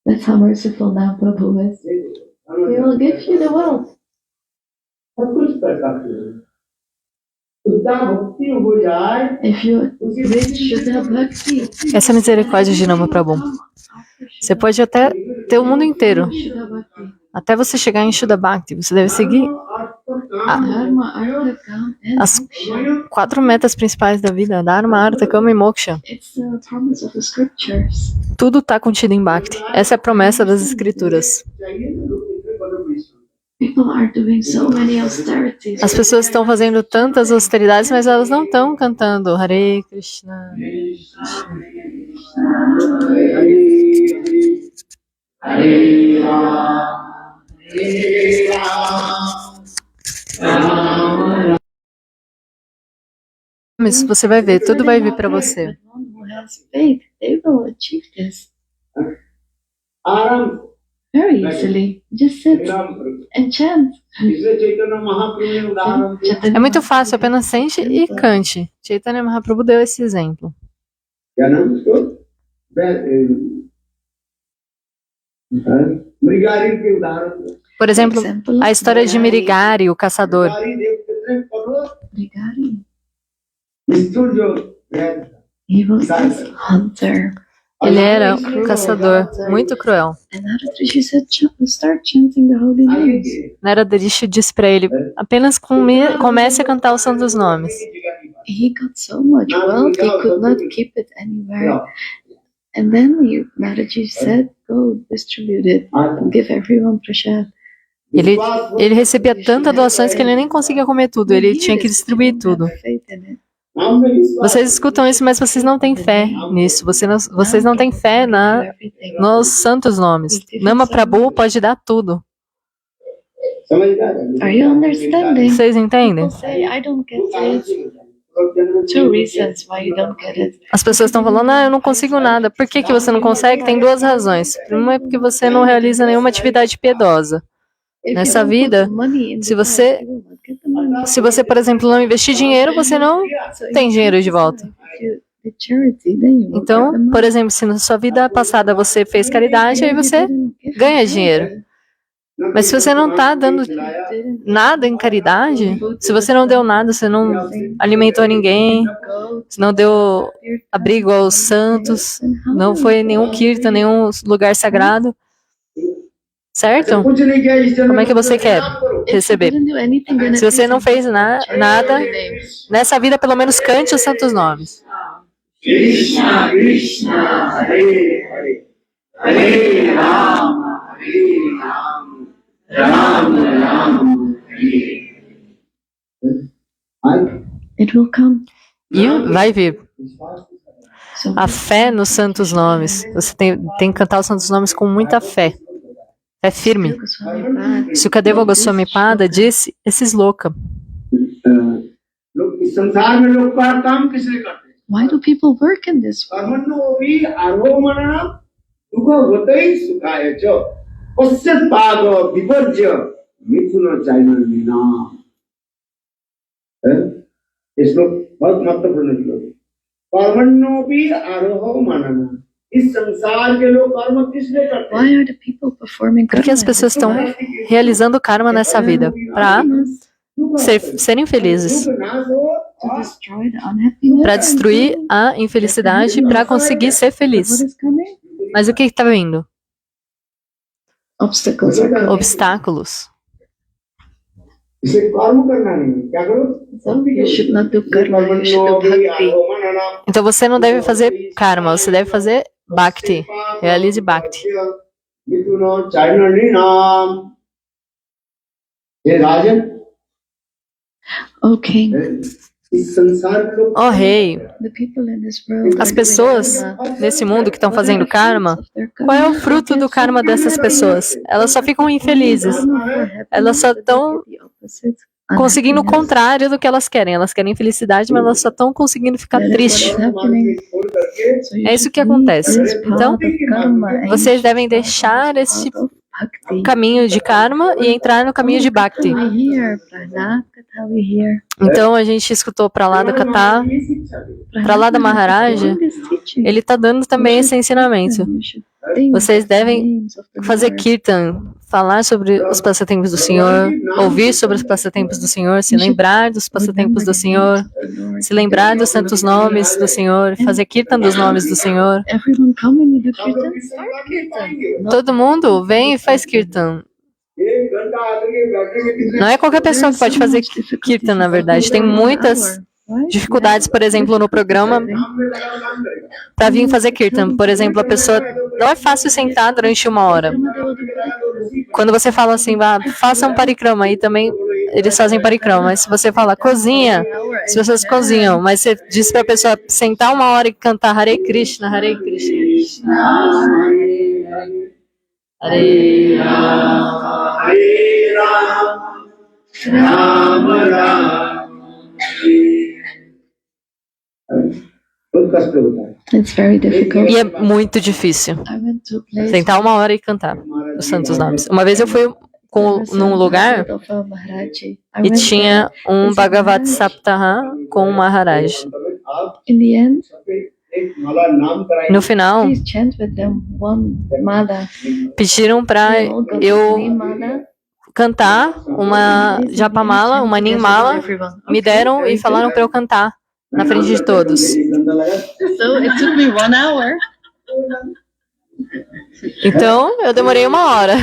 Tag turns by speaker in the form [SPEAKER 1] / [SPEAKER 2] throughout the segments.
[SPEAKER 1] That's how merciful now Prabhu is. He will give you the world. If you reach Shuddha Bhakti,
[SPEAKER 2] Essa é a misericórdia de Nama Prabhu. Você pode até ter o mundo inteiro.
[SPEAKER 1] Shuddha Bhakti.
[SPEAKER 2] Até você chegar em Shuddha Bhakti, você deve seguir
[SPEAKER 1] Dharma, Artha, Kam, and
[SPEAKER 2] as
[SPEAKER 1] Moksha.
[SPEAKER 2] 4 metas principais da vida: Dharma, Artha, Kama e Moksha.
[SPEAKER 1] It's the promise of the scriptures.
[SPEAKER 2] Tudo está contido em Bhakti. Essa é a promessa das escrituras.
[SPEAKER 1] People are doing so many austerities.
[SPEAKER 2] As pessoas estão fazendo tantas austeridades, mas elas não estão cantando Hare Krishna. Mas você vai ver, tudo vai vir para você.
[SPEAKER 1] But one who has faith, they will achieve this very easily. Just sit and chant.
[SPEAKER 2] É muito fácil, apenas sente e cante. Chaitanya Mahaprabhu deu esse exemplo. Por exemplo, a história de Mirigari, o caçador.
[SPEAKER 1] Brigari. He was this hunter.
[SPEAKER 2] Ele era um caçador muito cruel.
[SPEAKER 1] And Narada Rishi said, start chanting the holy names.
[SPEAKER 2] Narada Rishi disse para ele, apenas comece a cantar os santos nomes.
[SPEAKER 1] He got so much wealth, he could not keep it anywhere. And then Narada Rishi said, go distribute it, give everyone prasad.
[SPEAKER 2] Ele recebia tantas doações que ele nem conseguia comer tudo, ele tinha que distribuir tudo. Vocês escutam isso, mas vocês não têm fé nisso. Vocês não têm fé nos santos nomes. Nama Prabhu pode dar tudo.
[SPEAKER 1] Are you understanding?
[SPEAKER 2] Vocês entendem?
[SPEAKER 1] People say, I don't get it. 2 reasons why you don't get it.
[SPEAKER 2] As pessoas estão falando, eu não consigo nada. Por que você não consegue? Tem 2 razões. Uma é porque você não realiza nenhuma atividade piedosa. Nessa vida, se você, por exemplo, não investir dinheiro, você não tem dinheiro de volta. Então, por exemplo, se na sua vida passada você fez caridade, aí você ganha dinheiro. Mas se você não está dando nada em caridade, se você não deu nada, você não alimentou ninguém, se não deu abrigo aos santos, não foi nenhum kirtan, nenhum lugar sagrado, certo? Como é que você quer receber? Se você não fez nada, nessa vida pelo menos cante os santos nomes.
[SPEAKER 3] Krishna, Krishna, Hare Hare, Hare Rama, Hare Rama, Rama Rama, Hare.
[SPEAKER 1] It will come.
[SPEAKER 2] E vai vir. A fé nos santos nomes. Você tem que cantar os santos nomes com muita fé. É firme. Sukadeva Goswami Pada disse esses louca.
[SPEAKER 1] Why do people work in this world? Why are the people performing
[SPEAKER 2] Por que as pessoas estão realizando karma nessa vida? Para serem felizes. Para destruir a infelicidade, para conseguir ser feliz. Mas o que está vindo? Obstáculos.
[SPEAKER 1] You should not do karma, you should do bhakti.
[SPEAKER 2] Então você não deve fazer karma, você deve fazer bhakti. Realize bhakti.
[SPEAKER 1] Okay.
[SPEAKER 2] Oh rei,
[SPEAKER 1] The people in this world
[SPEAKER 2] as
[SPEAKER 1] are
[SPEAKER 2] pessoas
[SPEAKER 1] doing karma.
[SPEAKER 2] nesse mundo que estão fazendo karma, qual é o fruto do karma dessas pessoas? Elas só ficam infelizes. Elas só estão conseguindo o contrário do que elas querem. Elas querem felicidade, mas elas só estão conseguindo ficar tristes. É isso que acontece. Então, vocês devem deixar esse caminho de karma e entrar no caminho de bhakti.
[SPEAKER 1] How we hear.
[SPEAKER 2] Então a gente escutou Prahlada Katha. Prahlada Maharaja, ele está dando também esse ensinamento. Vocês devem fazer kirtan, falar sobre os passatempos do Senhor, ouvir sobre os passatempos do Senhor, se lembrar dos passatempos do Senhor, se lembrar dos santos nomes do Senhor, fazer kirtan dos nomes do Senhor. Todo mundo vem e faz kirtan. Não é qualquer pessoa que pode fazer kirtan, na verdade. Tem muitas dificuldades, por exemplo, no programa para vir fazer kirtan. Por exemplo, a pessoa não é fácil sentar durante 1 hora. Quando você fala assim, faça um parikrama, aí também eles fazem parikrama. Mas se você fala cozinha, as pessoas cozinham. Mas você diz para a pessoa sentar 1 hora e cantar Hare Krishna, Hare Krishna, Hare Rama, Hare Rama, Rama Rama.
[SPEAKER 1] It's very difficult.
[SPEAKER 2] E é muito difícil sentar 1 hora e cantar os santos nomes. Uma vez eu fui num lugar e tinha um Bhagavat Saptaha com o Maharaj.
[SPEAKER 1] In the end,
[SPEAKER 2] No final,
[SPEAKER 1] please chant with them one mala.
[SPEAKER 2] pediram para eu cantar uma japamala, uma nimala, me deram e falaram para eu cantar na frente de todos.
[SPEAKER 1] So it took me 1 hour.
[SPEAKER 2] Então, eu demorei 1 hora.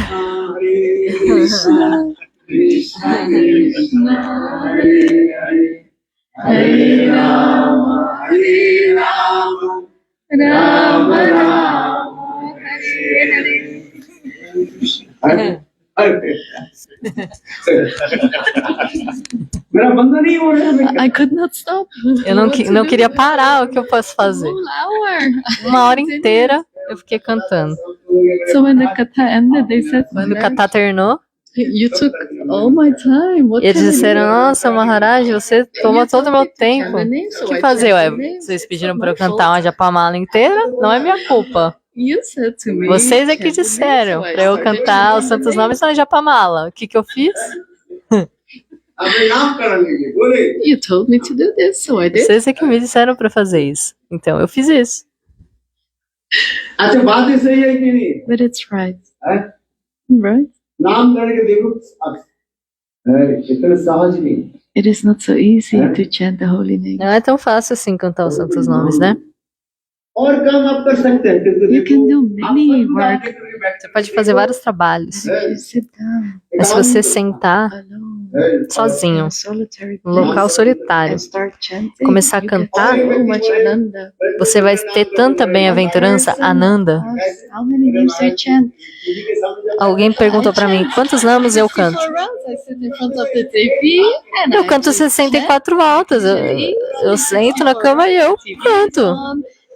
[SPEAKER 3] Hare Rama, Hare Rama, Rama Rama, Hare Hare.
[SPEAKER 1] I could not stop.
[SPEAKER 2] Eu não queria parar. O que eu posso fazer?
[SPEAKER 1] 1 hour.
[SPEAKER 2] 1 hora inteira eu fiquei cantando.
[SPEAKER 1] So when the katha ended, they said,
[SPEAKER 2] Quando o Katha terminou,
[SPEAKER 1] you took all my time. What
[SPEAKER 2] eles
[SPEAKER 1] can I
[SPEAKER 2] disseram:
[SPEAKER 1] do?
[SPEAKER 2] Nossa, Maharaj, você toma todo o meu tempo. O que fazer? Ué, vocês pediram para eu cantar uma japamala inteira? Não é minha culpa.
[SPEAKER 1] You said to me,
[SPEAKER 2] Vocês é que
[SPEAKER 1] chant the
[SPEAKER 2] disseram
[SPEAKER 1] names, so I
[SPEAKER 2] para eu
[SPEAKER 1] started
[SPEAKER 2] cantar os
[SPEAKER 1] chanting
[SPEAKER 2] santos
[SPEAKER 1] the
[SPEAKER 2] nomes na japamala. O que eu fiz?
[SPEAKER 1] You told me to do this, so I did.
[SPEAKER 2] Vocês é que me disseram para fazer isso. Então eu fiz isso.
[SPEAKER 1] But it's right. Right? It is not so easy to chant the holy name.
[SPEAKER 2] Não é tão fácil assim cantar os santos nomes, né?
[SPEAKER 1] You can do many work.
[SPEAKER 2] Você pode fazer vários trabalhos.
[SPEAKER 1] If you sit down
[SPEAKER 2] Mas se você sentar
[SPEAKER 1] alone,
[SPEAKER 2] sozinho,
[SPEAKER 1] in a solitary
[SPEAKER 2] num local
[SPEAKER 1] place,
[SPEAKER 2] solitário,
[SPEAKER 1] and start chanting,
[SPEAKER 2] começar a
[SPEAKER 1] you get
[SPEAKER 2] cantar,
[SPEAKER 1] so much ananda.
[SPEAKER 2] você vai ter tanta bem-aventurança, Ananda.
[SPEAKER 1] How many names do you chant?
[SPEAKER 2] Alguém perguntou pra mim, quantos names eu canto?
[SPEAKER 1] I sit in front of the TV and
[SPEAKER 2] Eu
[SPEAKER 1] I
[SPEAKER 2] canto
[SPEAKER 1] just
[SPEAKER 2] 64 voltas. Eu sento na cama e eu canto.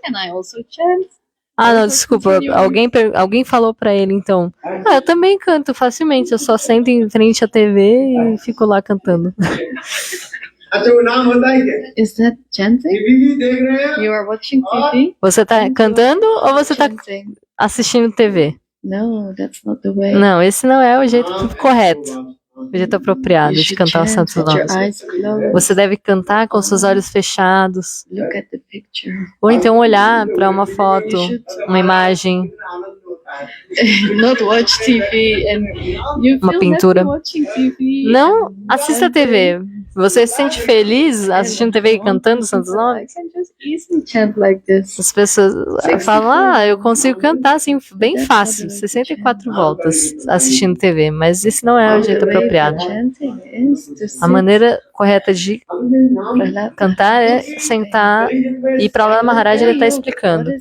[SPEAKER 1] and I also chant.
[SPEAKER 2] Ah, não, desculpa. Alguém falou pra ele, então. Ah, eu também canto facilmente. Eu só sento em frente à TV e fico lá cantando.
[SPEAKER 1] Is that chanting? You are watching TV?
[SPEAKER 2] Você tá cantando ou você tá
[SPEAKER 1] Chanting.
[SPEAKER 2] assistindo TV?
[SPEAKER 1] No, that's not the way.
[SPEAKER 2] Não, esse não é o jeito correto. O jeito apropriado
[SPEAKER 1] You
[SPEAKER 2] de
[SPEAKER 1] should
[SPEAKER 2] cantar os
[SPEAKER 1] chant
[SPEAKER 2] santos
[SPEAKER 1] with your
[SPEAKER 2] nomes.
[SPEAKER 1] eyes closed.
[SPEAKER 2] Você deve cantar com seus olhos fechados.
[SPEAKER 1] Look at the picture.
[SPEAKER 2] Ou então olhar para uma foto, uma imagem,
[SPEAKER 1] Not watch TV and you
[SPEAKER 2] uma
[SPEAKER 1] feel
[SPEAKER 2] pintura.
[SPEAKER 1] happy watching TV.
[SPEAKER 2] Não assista TV. Você se sente feliz assistindo TV e cantando os santos
[SPEAKER 1] I
[SPEAKER 2] nomes?
[SPEAKER 1] can just easily chant like this.
[SPEAKER 2] As pessoas falam, eu consigo cantar assim, bem fácil, 64 voltas assistindo TV, mas esse não é o jeito apropriado.
[SPEAKER 1] Chanting is to
[SPEAKER 2] A
[SPEAKER 1] sit
[SPEAKER 2] maneira correta de cantar é sentar e para lá Maharaj ele está explicando.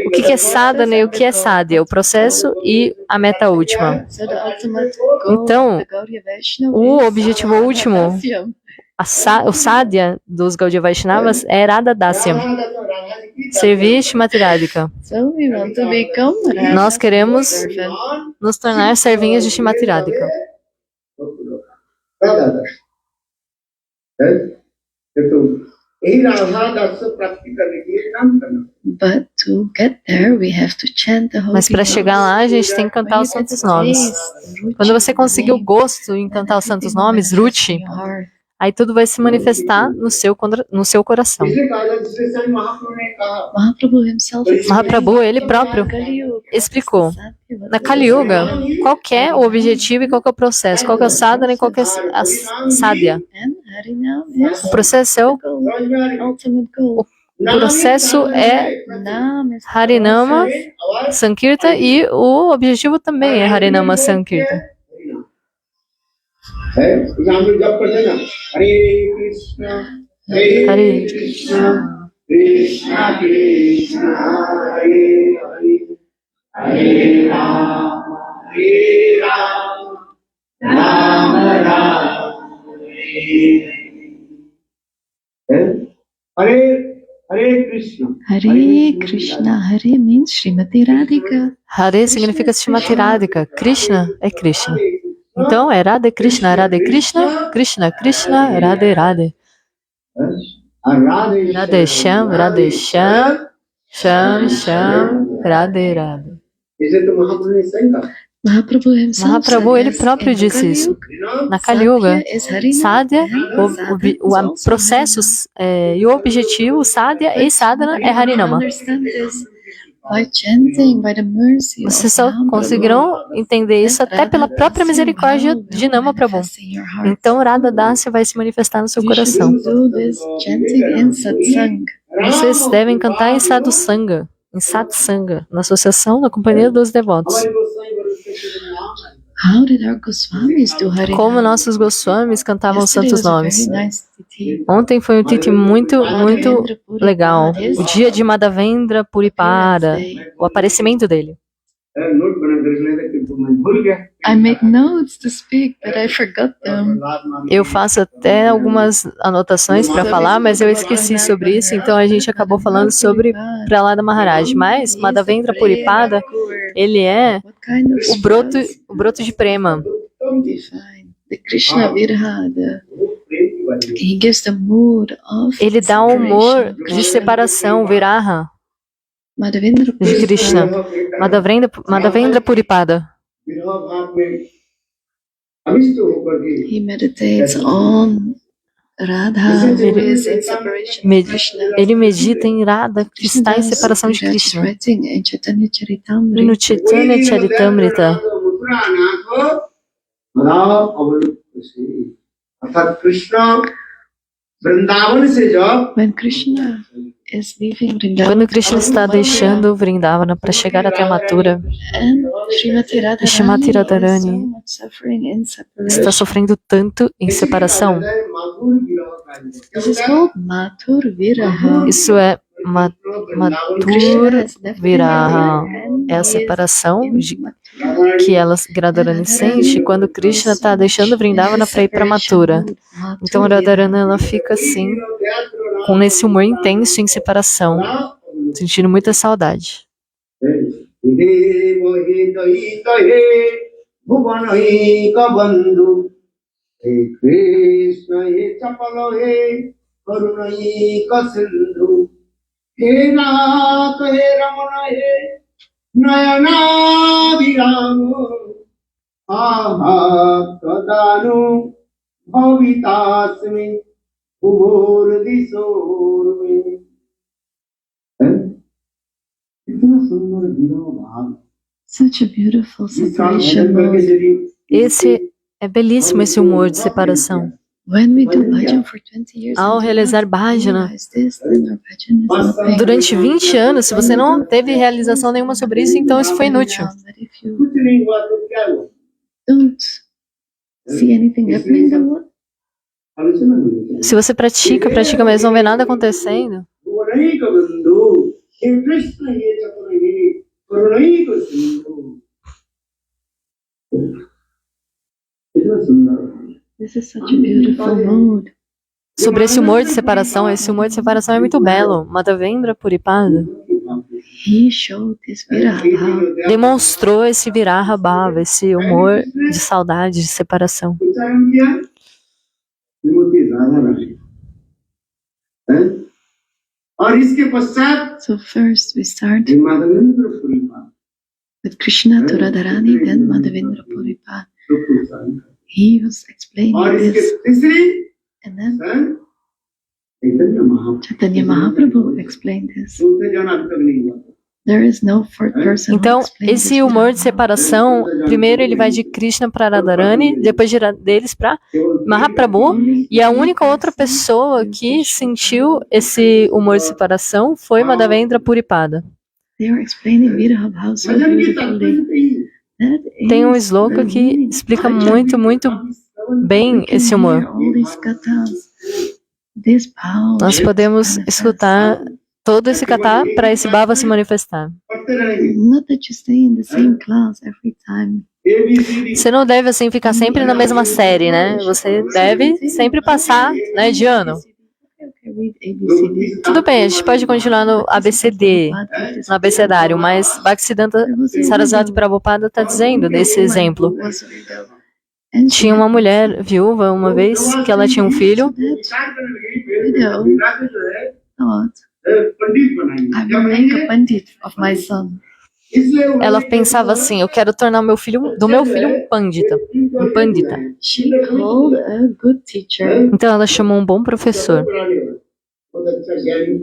[SPEAKER 2] O que é sadhana e o que é sadhya, o processo e a meta última. Então, o objetivo último, o sadhya dos Gaudiya Vaishnavas é Radha Dasyam, servir Shrimati Radhika. Nós queremos nos tornar servinhas de Shrimati Radhika.
[SPEAKER 3] यही राधा प्राप्ति करने के लिए काम करना।
[SPEAKER 1] But to get there, we have to chant the holy
[SPEAKER 2] Mas para chegar lá, a gente tem que
[SPEAKER 1] When
[SPEAKER 2] cantar
[SPEAKER 1] you
[SPEAKER 2] os
[SPEAKER 1] get
[SPEAKER 2] santos
[SPEAKER 1] the
[SPEAKER 2] nomes.
[SPEAKER 1] taste, the
[SPEAKER 2] Quando você
[SPEAKER 1] ruchi,
[SPEAKER 2] conseguir o
[SPEAKER 1] name,
[SPEAKER 2] gosto em
[SPEAKER 1] then
[SPEAKER 2] cantar os santos
[SPEAKER 1] everything
[SPEAKER 2] nomes,
[SPEAKER 1] manifests in
[SPEAKER 2] Ruchi,
[SPEAKER 1] your heart.
[SPEAKER 2] aí tudo vai se manifestar no seu coração.
[SPEAKER 3] इसलिए कहा जाता है, जिसलिए स्वयं महाप्रभु ने कहा,
[SPEAKER 1] Mahaprabhu himself
[SPEAKER 2] Mahaprabhu, ele próprio, explicou. Na Kali Yuga, qual que é o objetivo e qual que é o processo? Qual que é o sadhana e qual que é a sadhya?
[SPEAKER 1] And Harinam is
[SPEAKER 2] O processo é o
[SPEAKER 3] समझ में आ रही है?
[SPEAKER 1] ultimate goal.
[SPEAKER 2] processo é
[SPEAKER 1] Nam is
[SPEAKER 2] Harinama
[SPEAKER 3] आवाज
[SPEAKER 2] Sankirtan e o objetivo também é Harinama Sankirtan.
[SPEAKER 3] है, यहाँ पे जप कर देना, हरे कृष्णा
[SPEAKER 2] Hare
[SPEAKER 3] कृष्णा कृष्णा कृष्णा हरे हरे हरे राम राम राम हरे हरे Krishna
[SPEAKER 1] Hare Krishna. Hare means Srimati Radhika.
[SPEAKER 2] Hare significa Srimati Radhika. Krishna é Krishna. Então é Radhe Krishna, Radhe Krishna, Krishna Krishna, Radhe Radhe. Radhe Shyam, Sham Sham, Radhe Radhe.
[SPEAKER 3] इसे तो महाप्रभु ने सही कहा,
[SPEAKER 1] Mahaprabhu himself
[SPEAKER 2] Mahaprabhu,
[SPEAKER 1] said
[SPEAKER 2] ele
[SPEAKER 1] this
[SPEAKER 2] próprio
[SPEAKER 1] in the
[SPEAKER 2] disse
[SPEAKER 1] Kali
[SPEAKER 2] isso.
[SPEAKER 1] Yuga.
[SPEAKER 2] Na Kali Yuga,
[SPEAKER 1] Sadhya is Harinam,
[SPEAKER 2] Sadhya,
[SPEAKER 1] and sadhana is
[SPEAKER 2] o
[SPEAKER 1] also
[SPEAKER 2] processos e o objetivo, Sadhya e Sadhana é Harinama.
[SPEAKER 1] Understand this by chanting, by the mercy of
[SPEAKER 2] Vocês só
[SPEAKER 1] Mahaprabhu.
[SPEAKER 2] conseguirão entender isso até pela própria misericórdia de Nama Prabhu. Então Radha Dasya vai se manifestar no seu
[SPEAKER 1] You should
[SPEAKER 2] coração.
[SPEAKER 1] do this chanting in satsang.
[SPEAKER 2] Vocês devem cantar em Sadhusanga, em Satsanga, na associação, na companhia dos devotos.
[SPEAKER 3] हमारे गोसाई वरुण के नाम है,
[SPEAKER 1] How did our Goswamis do Harinam?
[SPEAKER 2] Como nossos Goswamis cantavam os
[SPEAKER 1] Yesterday
[SPEAKER 2] santos
[SPEAKER 1] was a
[SPEAKER 2] nomes.
[SPEAKER 1] very nice tithi.
[SPEAKER 2] Ontem foi um tite muito legal. O dia de Madhavendra Puripada, o aparecimento dele.
[SPEAKER 3] Note बनाकर रखने तक कि मैं भूल गया।
[SPEAKER 1] I made notes to speak, but I forgot them.
[SPEAKER 2] Eu faço até algumas anotações para falar, mas eu esqueci sobre isso, então a gente acabou falando sobre Prahlada Maharaj. Mas Madhavendra Puripada, ele é
[SPEAKER 1] What kind of
[SPEAKER 2] o broto de prema.
[SPEAKER 1] Define the Krishna Virha, he gives the mood of
[SPEAKER 2] Ele dá um humor de separação, viraha,
[SPEAKER 1] Madhavendra
[SPEAKER 2] de Krishna. Madhavendra Puripada.
[SPEAKER 1] He meditates on Radha, who is in separation
[SPEAKER 2] Me-
[SPEAKER 1] from Krishna.
[SPEAKER 2] Ele medita em Radha, que está em separação de Krishna.
[SPEAKER 1] Writing in Chaitanya Charitamrita.
[SPEAKER 2] No Chaitanya Charitamrita,
[SPEAKER 3] अर्थात कृष्ण वृंदावन से जब
[SPEAKER 1] When Krishna is leaving Vrindavan,
[SPEAKER 2] quando Krishna está deixando Vrindavana para chegar até Mathura,
[SPEAKER 1] and Srimati Radharani
[SPEAKER 2] Srimati Radharani
[SPEAKER 1] is so much suffering in separation.
[SPEAKER 2] está sofrendo tanto em separação.
[SPEAKER 1] This is called Mathur Viraha.
[SPEAKER 2] Isso é
[SPEAKER 1] Krishna
[SPEAKER 2] Mathur
[SPEAKER 1] has left
[SPEAKER 2] Viraha.
[SPEAKER 1] Vrindavan and
[SPEAKER 2] É a
[SPEAKER 1] he is
[SPEAKER 2] separação
[SPEAKER 1] in
[SPEAKER 2] de, que ela, Radharani sente quando Krishna está deixando Vrindavana para ir para Mathura. Então Radharani ela fica assim, com esse humor intenso em separação, sentindo muita saudade.
[SPEAKER 3] भवितास्मि उभोर दिशोर में। इतना सुंदर विरह भाव,
[SPEAKER 1] Such a beautiful
[SPEAKER 3] जिस साल
[SPEAKER 1] separation
[SPEAKER 3] भजन करके
[SPEAKER 1] mode.
[SPEAKER 3] यदि
[SPEAKER 2] Esse é belíssimo esse humor de separação.
[SPEAKER 1] When we do bhajan for 20 years
[SPEAKER 2] Ao
[SPEAKER 1] and do
[SPEAKER 2] realizar
[SPEAKER 1] not
[SPEAKER 2] bhajana,
[SPEAKER 1] realize this, then our bhajan is nothing.
[SPEAKER 2] durante 20 anos, se você não teve realização nenhuma sobre isso, então isso foi inútil.
[SPEAKER 1] But if you
[SPEAKER 3] कुछ नहीं हुआ तो क्या हुआ?
[SPEAKER 1] don't see anything happening, then what?
[SPEAKER 3] आलोचना होगी।
[SPEAKER 2] Se você pratica, mas não vê nada acontecendo,
[SPEAKER 3] वो नहीं का बंधु, हे कृष्ण ये चक्र ही, करुणई को सिंधु। इतना सुंदर।
[SPEAKER 1] This is such a beautiful mood.
[SPEAKER 2] sobre esse humor de separação é muito belo. Madhavendra Puripada
[SPEAKER 1] He showed this viraha.
[SPEAKER 2] demonstrou esse viraha bhava, esse humor de saudade, de separação.
[SPEAKER 3] उच्चारण किया, विमुक्ति राधा रानी। और इसके पश्चात
[SPEAKER 1] So first we start
[SPEAKER 3] Madhavendra पुरी पाद
[SPEAKER 1] with Krishna to Radharani, then Madhavendra Puripad. He was explaining
[SPEAKER 3] और इसके
[SPEAKER 1] this,
[SPEAKER 3] तीसरी
[SPEAKER 1] and then
[SPEAKER 3] Chaitanya Mahaprabhu
[SPEAKER 1] Chaitanya Mahaprabhu explained this.
[SPEAKER 3] चौथे जन अब तक नहीं हुआ
[SPEAKER 1] There is no fourth person who
[SPEAKER 2] Então,
[SPEAKER 1] explained
[SPEAKER 2] esse
[SPEAKER 1] this
[SPEAKER 2] humor de
[SPEAKER 1] without
[SPEAKER 2] separação, primeiro ele vai de Krishna para Radharani, depois deles para Mahaprabhu, e a única outra pessoa que sentiu esse humor de separação foi Madhavendra Puripada.
[SPEAKER 1] They were explaining Viraha Bhav so
[SPEAKER 3] भजन की
[SPEAKER 1] beautifully.
[SPEAKER 3] तात्पर्य
[SPEAKER 1] That
[SPEAKER 2] Tem
[SPEAKER 1] is
[SPEAKER 2] sloka
[SPEAKER 1] the
[SPEAKER 2] que
[SPEAKER 1] meaning.
[SPEAKER 2] explica muito bem
[SPEAKER 1] We can
[SPEAKER 2] esse
[SPEAKER 1] hear
[SPEAKER 2] humor.
[SPEAKER 1] all these kathas, this bhav
[SPEAKER 2] Nós
[SPEAKER 1] should
[SPEAKER 2] podemos
[SPEAKER 1] manifest.
[SPEAKER 2] escutar todo esse kata para esse bhava se manifestar.
[SPEAKER 3] पढ़ते रहेंगे
[SPEAKER 1] Not that you stay in the same class every time.
[SPEAKER 3] ABCD
[SPEAKER 2] Você não deve assim ficar sempre na mesma série, né? Você deve sempre passar, né, de ano.
[SPEAKER 1] Okay, read ABCD.
[SPEAKER 2] Tudo bem, a gente pode continuar no ABCD, no abecedário, mas Bhaktisiddhanta Sarasvati Prabhupada está dizendo desse exemplo. Tinha uma mulher viúva uma vez que ela tinha um filho
[SPEAKER 3] विचार करने लगी बेटा को जो है
[SPEAKER 1] Thought,
[SPEAKER 3] पंडित बनाएंगे
[SPEAKER 1] I
[SPEAKER 3] क्या
[SPEAKER 1] will make a
[SPEAKER 3] बनाएंगे
[SPEAKER 1] pandit of my son.
[SPEAKER 3] इसलिए
[SPEAKER 2] ela pensava assim, eu quero tornar do meu filho um pandita.
[SPEAKER 1] She called a good teacher,
[SPEAKER 2] Então ela chamou um bom professor,
[SPEAKER 3] बहुत अच्छा ज्ञानी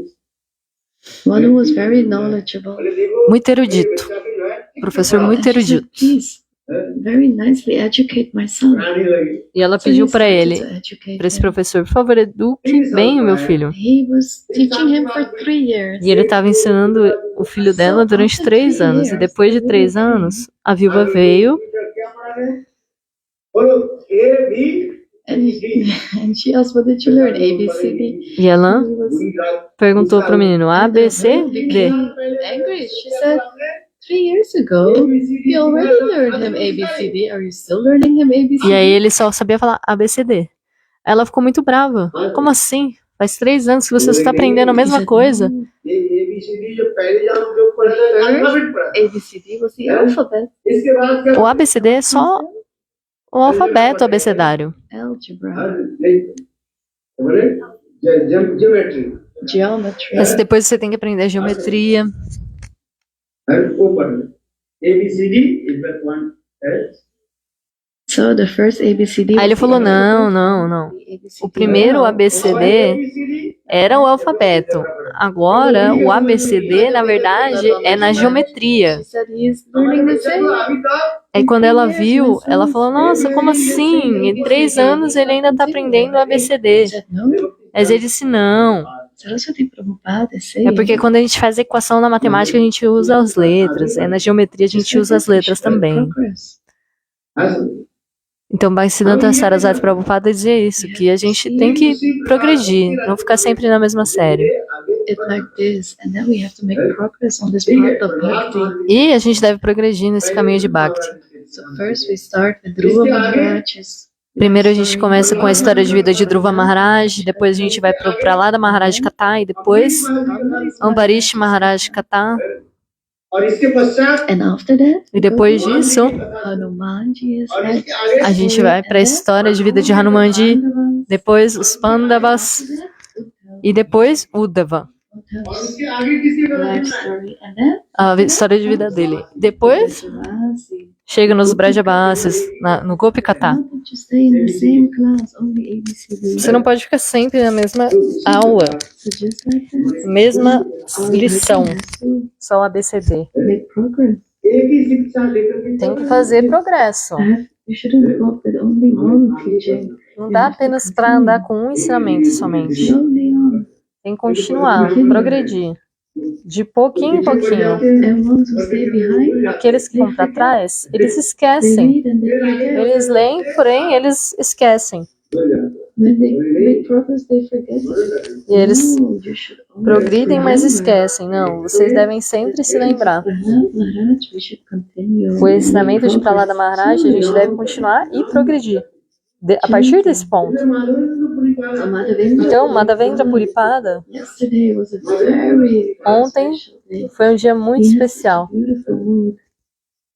[SPEAKER 1] one who was very knowledgeable.
[SPEAKER 3] बोले देखो
[SPEAKER 2] muito erudito,
[SPEAKER 3] बच्चा भी जो है
[SPEAKER 2] professor
[SPEAKER 1] And
[SPEAKER 2] muito
[SPEAKER 1] she said,
[SPEAKER 2] erudito.
[SPEAKER 1] please, very nicely educate my son.
[SPEAKER 3] बनाने लगी
[SPEAKER 2] E ela
[SPEAKER 1] So
[SPEAKER 2] pediu
[SPEAKER 1] he
[SPEAKER 2] para
[SPEAKER 1] started
[SPEAKER 2] ele,
[SPEAKER 1] to educate
[SPEAKER 2] para esse
[SPEAKER 1] him.
[SPEAKER 2] professor, por favor, eduque bem o meu filho.
[SPEAKER 1] He was teaching him for 3 years.
[SPEAKER 2] E ele estava ensinando o filho dela durante 3 anos. E depois de 3 anos, a viúva veio
[SPEAKER 3] क्या पढ़ा है बोलो A B
[SPEAKER 1] And she asked, what did you learn? A, B, C, D.
[SPEAKER 2] e ela
[SPEAKER 1] He was
[SPEAKER 2] perguntou pro menino A, B, C, D.
[SPEAKER 1] became angry. She said, 3 years ago, you already learned him A, B, C, D. Are you still learning him A, B, C,
[SPEAKER 2] E aí
[SPEAKER 1] D?
[SPEAKER 2] ele só sabia falar A, B, C, D. Ela ficou muito brava. Como assim? Faz 3 anos que você está aprendendo a
[SPEAKER 1] He
[SPEAKER 2] mesma
[SPEAKER 1] said,
[SPEAKER 2] coisa.
[SPEAKER 1] "No,
[SPEAKER 3] ABCD जो पहले जहाँ हम लोग पढ़ा था अल्फाबेट पढ़ा
[SPEAKER 1] A, B, C, D was the alphabet.
[SPEAKER 3] इसके बाद क्या
[SPEAKER 2] O ABCD é só o alfabeto abecedário.
[SPEAKER 1] Algebra,
[SPEAKER 3] नहीं बोले geometry
[SPEAKER 1] geometry.
[SPEAKER 2] Mas depois você tem que aprender geometria.
[SPEAKER 3] वो पढ़ ABCD is that one
[SPEAKER 1] So the first ABCD.
[SPEAKER 2] Aí ele falou, não. O primeiro ABCD era o alfabeto. Agora, o ABCD, na verdade, é na geometria.
[SPEAKER 1] She said he's learning the same.
[SPEAKER 3] अभी तक
[SPEAKER 2] Aí quando ela viu, ela falou, nossa, como assim? Em 3 anos ele ainda tá aprendendo o
[SPEAKER 1] He
[SPEAKER 2] ABCD.
[SPEAKER 1] said, no.
[SPEAKER 2] Mas ele disse, não.
[SPEAKER 1] Saraswati Prabhupada is saying.
[SPEAKER 2] É porque quando a gente faz equação na matemática, a gente usa as letras. Na geometria, a gente usa as letras também. Então, Bhaktisiddhanta Sarasvati Prabhupada dizia isso, que a gente tem que progredir, não ficar sempre na mesma série.
[SPEAKER 1] It like this, and then we have to make progress on this path of bhakti.
[SPEAKER 2] E a gente deve progredir nesse caminho de Bhakti.
[SPEAKER 1] So first we start with Dhruva Maharaj's.
[SPEAKER 2] Primeiro a gente começa com a história de vida de Dhruva Maharaj, depois a gente vai para lá da Maharaj Katha, e depois Ambarish Maharaj Katha,
[SPEAKER 3] और इसके पश्चात
[SPEAKER 1] And after that,
[SPEAKER 2] e depois disso
[SPEAKER 1] Hanumanji is
[SPEAKER 3] और
[SPEAKER 1] next.
[SPEAKER 3] इसके आगे
[SPEAKER 2] a gente vai para a história de vida de Hanumanji, depois os Pandavas e depois Uddhava,
[SPEAKER 3] और इसके आगे किसी का
[SPEAKER 1] Life story. And then
[SPEAKER 2] a história de vida dele. Depois
[SPEAKER 1] Vrajavasi.
[SPEAKER 2] chega nos Brajabasis, no Gopi Katha.
[SPEAKER 1] How did you stay in the same class, only ABCD?
[SPEAKER 2] Você não pode ficar sempre na mesma aula,
[SPEAKER 1] So just like that,
[SPEAKER 2] mesma lição,
[SPEAKER 1] you have to
[SPEAKER 2] só o ABCD.
[SPEAKER 1] make progress.
[SPEAKER 3] एक ही शिक्षा लेकर के
[SPEAKER 2] Tem que fazer progresso.
[SPEAKER 1] You shouldn't go with only one teaching.
[SPEAKER 2] Não dá apenas para andar com um ensinamento somente.
[SPEAKER 1] Slowly on.
[SPEAKER 2] Tem que continuar, progredir. De pouquinho em pouquinho.
[SPEAKER 1] And ones who stay behind,
[SPEAKER 2] Aqueles que vão para trás, eles
[SPEAKER 1] they
[SPEAKER 2] esquecem.
[SPEAKER 1] read and they forget.
[SPEAKER 2] Eles leem, porém, eles esquecem.
[SPEAKER 1] When they make progress, they forget.
[SPEAKER 2] E eles
[SPEAKER 1] No, you should always
[SPEAKER 2] progridem, mas
[SPEAKER 1] remember.
[SPEAKER 2] esquecem. Não, vocês devem sempre se lembrar.
[SPEAKER 1] Maharaj, we should continue.
[SPEAKER 2] O ensinamento de Prahlada Maharaj, a gente deve continuar e progredir. A partir desse ponto. Então, Madhavendra Puripada
[SPEAKER 1] Yesterday was a very
[SPEAKER 2] Ontem
[SPEAKER 1] special day.
[SPEAKER 2] foi um dia muito
[SPEAKER 1] He had
[SPEAKER 2] especial.
[SPEAKER 1] such a beautiful mood.